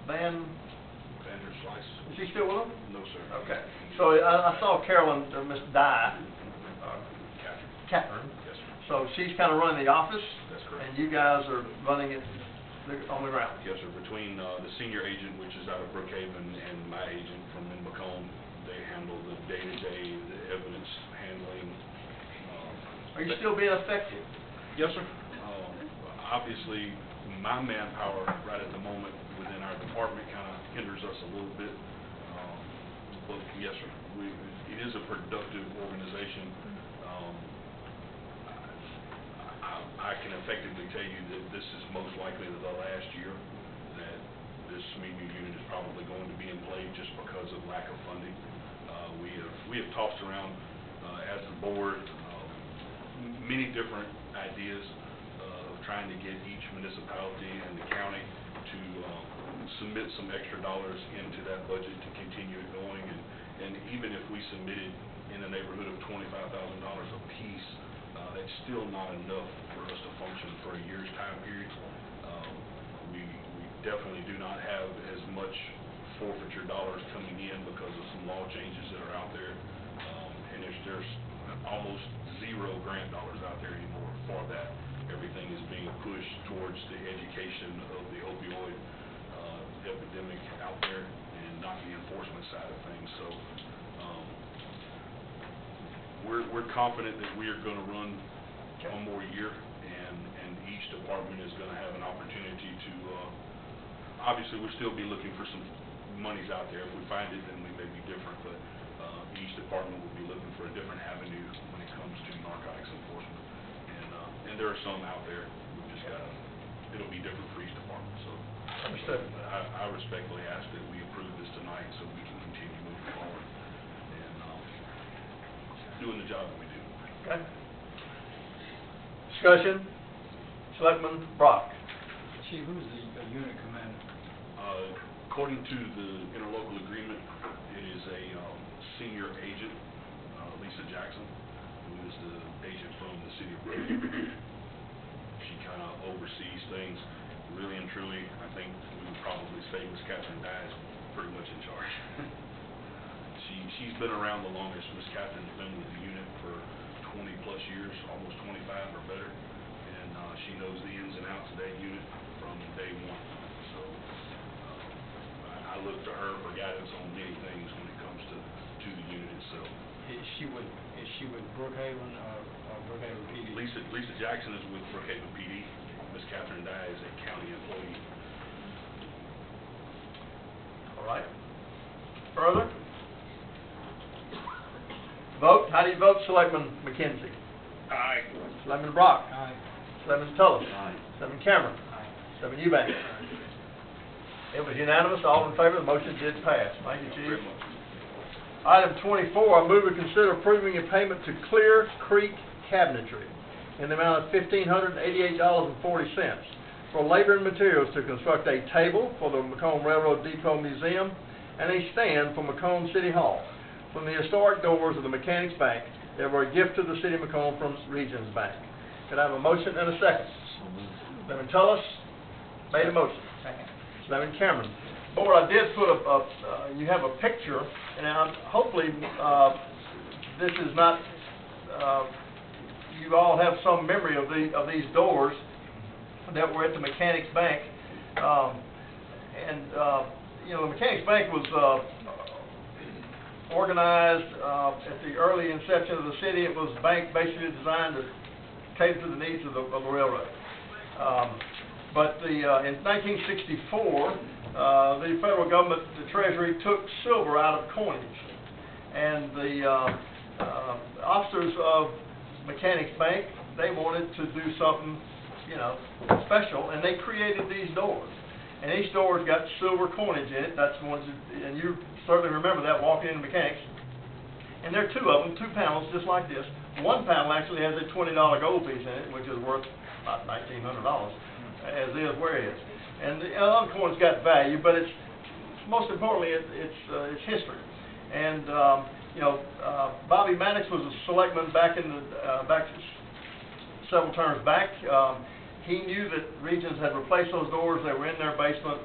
Vander Slice? is he still with them? No, sir. Okay. So I saw Carolyn, Miss Dye, Catherine. Yes, sir. So she's kind of running the office. That's correct. And you guys are running it on the ground. Yes, sir. Between the senior agent, which is out of Brookhaven, and my agent from McComb, they handle the day-to-day, the evidence handling. Are you still being effective? Yes, sir. Obviously, my manpower right at the moment within our department kind of hinders us a little bit. But yes, sir, it is a productive organization. I can effectively tell you that this is most likely the last year that this SMENU unit is probably going to be in play just because of lack of funding. We have tossed around as the board many different ideas of trying to get each municipality and the county to submit some extra dollars into that budget to continue it going. And even if we submitted in the neighborhood of $25,000 a piece, that's still not enough for us to function for a year's time period. We definitely do not have as much forfeiture dollars coming in because of some law changes that are out there. And there's almost zero grant dollars out there anymore for that. Everything is being pushed towards the education of the opioid epidemic out there and not the enforcement side of things. So we're confident that we are going to run one more year, and each department is going to have an opportunity to. Obviously, we'll still be looking for some monies out there. If we find it, then we may be different, but each department will be looking for a different avenue when it comes to narcotics enforcement. And there are some out there. We've just got to it'll be different for each department, so. Understood. I respectfully ask that we approve this tonight so we can continue moving forward and, doing the job that we do. Okay. Discussion, Selectman Brock. Chief, who's the unit commander? According to the interlocal agreement, it is a senior agent, Lisa Jackson, who is the agent from the city of Brooklyn. She kind of oversees things. Really and truly, I think we would probably say Miss Catherine Dye is pretty much in charge. She's been around the longest. Miss Catherine's been with the unit for 20 plus years, almost 25 or better, and she knows the ins and outs of that unit from day one. So I look to her for guidance on many things when it comes to the unit itself. Is she with Brookhaven or Brookhaven PD? Lisa Jackson is with Brookhaven PD. Miss Catherine Dye is a county employee. All right. Further? Vote. How do you vote, Selectman McKenzie? Aye. Selectman Brock? Aye. Selectman Tullis? Aye. Selectman Cameron? Aye. Selectman Eubanks? It was unanimous. All in favor, the motion did pass. Thank you, Chief. Very much. Item 24, I move to consider approving a payment to Clear Creek Cabinetry in the amount of $1,588.40 for labor and materials to construct a table for the McComb Railroad Depot Museum and a stand for McComb City Hall from the historic doors of the Mechanics Bank that were a gift to the city of McComb from Regions Bank. Could I have a motion and a second? So moved. Selectman Tullis made a motion. Second. Selectman Cameron. Board, I did put you have a picture, and hopefully this is not, you all have some memory of these doors that were at the Mechanics Bank. You know, the Mechanics Bank was organized at the early inception of the city. It was a bank basically designed to cater to the needs of the railroad. But in 1964, the federal government, the Treasury, took silver out of coinage, and the officers of Mechanics Bank, they wanted to do something, you know, special, and they created these doors. And each door's got silver coinage in it. That's the ones, and you certainly remember that walking into Mechanics. And there are two of them, two panels just like this. One panel actually has a $20 gold piece in it, which is worth about $1,900, as is where it is. And the other coin's got value, but it's most importantly it's history. And you know, Bobby Mannix was a selectman back in the several terms back. He knew that Regions had replaced those doors. They were in their basement.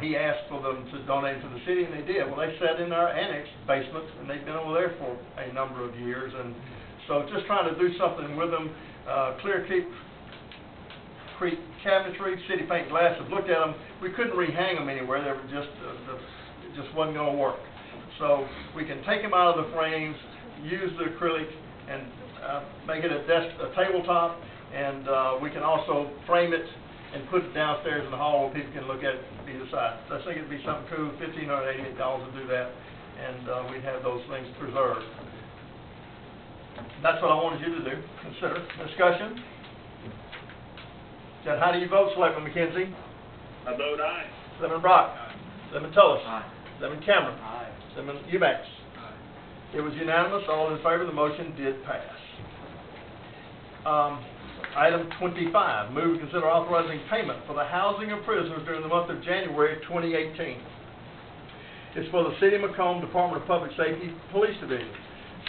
He asked for them to donate to the city, and they did. Well, they sat in our annex basement, and they've been over there for a number of years. And so just trying to do something with them. Clear Creek Cabinetry, City Paint Glass, have looked at them. We couldn't rehang them anywhere. They were just, it just wasn't going to work. So we can take them out of the frames, use the acrylic, and make it a tabletop. And we can also frame it and put it downstairs in the hall where people can look at it either side. So I think it'd be something cool, $1,588 to do that, and we'd have those things preserved. That's what I wanted you to do. Consider. Discussion? Then how do you vote, Selectman McKenzie? I vote aye. Selectman Brock? Aye. Selectman Tullis? Aye. Selectman Cameron? Aye. Selectman Eubanks? Aye. It was unanimous. All in favor, the motion did pass. Item 25, move to consider authorizing payment for the housing of prisoners during the month of January 2018. It's for the City of Macomb Department of Public Safety Police Division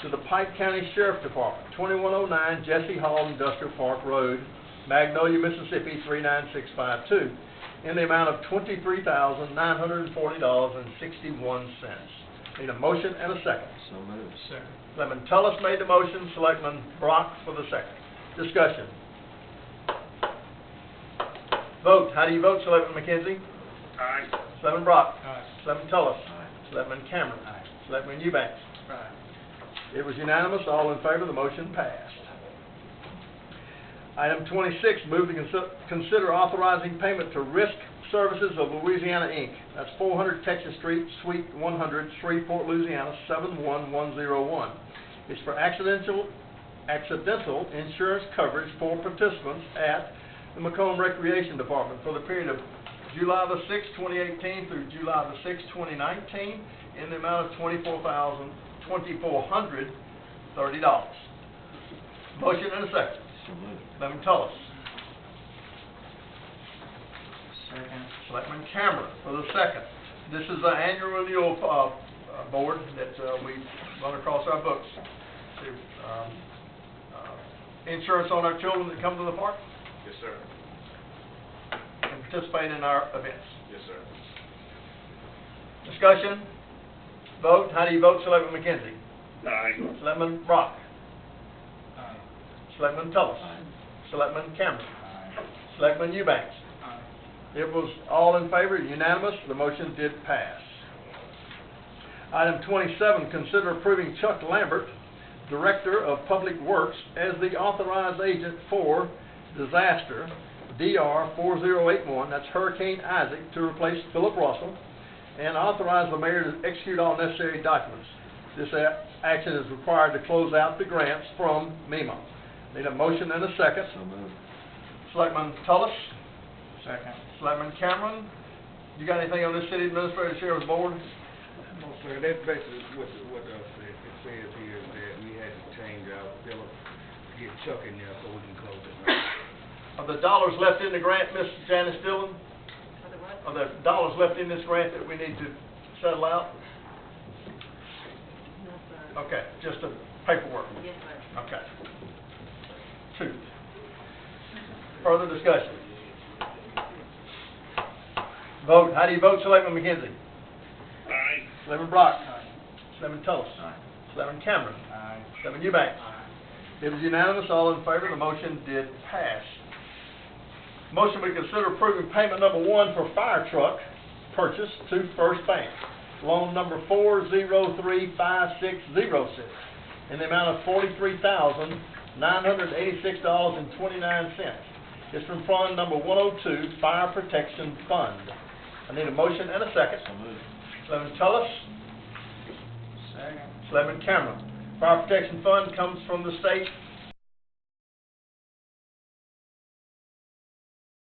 to the Pike County Sheriff Department, 2109 Jesse Hall Industrial Park Road, Magnolia, Mississippi 39652, in the amount of $23,940.61. Need a motion and a second. So moved. Second. Selectman Tullis made the motion, Selectman Brock for the second. Discussion. Vote. How do you vote, Selectman McKenzie? Aye. Selectman Brock? Aye. Selectman Tullis? Aye. Selectman Cameron? Aye. Selectman Eubanks? Aye. It was unanimous. All in favor, the motion passed. Item 26, move to consider authorizing payment to Risk Services of Louisiana, Inc. That's 400 Texas Street, Suite 100, Shreveport, Louisiana, 71101. It's for accidental insurance coverage for participants at the McComb Recreation Department for the period of July the 6th, 2018 through July the 6th, 2019 in the amount of $2,430. Motion and a second. So moved. Selectman Tullis. Second. Selectman Cameron for the second. This is the annual renewal board that we run across our books. Insurance on our children that come to the park Yes, sir. and participate in our events. Yes, sir. Discussion? Vote. How do you vote, Selectman McKenzie? Aye. Selectman Brock? Aye. Selectman Tullis? Aye. Selectman Cameron? Aye. Selectman Eubanks? Aye. It was all in favor, unanimous. The motion did pass. Item 27, consider approving Chuck Lambert, Director of Public Works, as the authorized agent for disaster DR 4081, that's Hurricane Isaac, to replace Philip Russell, and authorize the mayor to execute all necessary documents. This action is required to close out the grants from MEMA. Need a motion and a second. So moved. Selectman Tullis? Second. Selectman Cameron? You got anything on this city administrator sheriff's board? No, sir, that's basically what it says here is that we had to change our Philip, get Chuck in there so we can close it. Are the dollars left in the grant, Miss Janice Dillon? For the what? Are there dollars left in this grant that we need to settle out? No, sir. Okay, just the paperwork. Yes, sir. Okay. 2. Further discussion? Vote. How do you vote, Selectman McKenzie? Aye. Selectman Brock? Selectman Tullis? Aye. Selectman Cameron? Aye. Selectman Eubanks? It was unanimous, all in favor, the motion did pass. Motion we consider approving payment number 1 for fire truck purchase to First Bank, loan number 4035606, in the amount of $43,986.29. It's from fund number 102, Fire Protection Fund. I need a motion and a second. So moved. Selectman Tullis? Second. Selectman Cameron. Fire Protection Fund comes from the state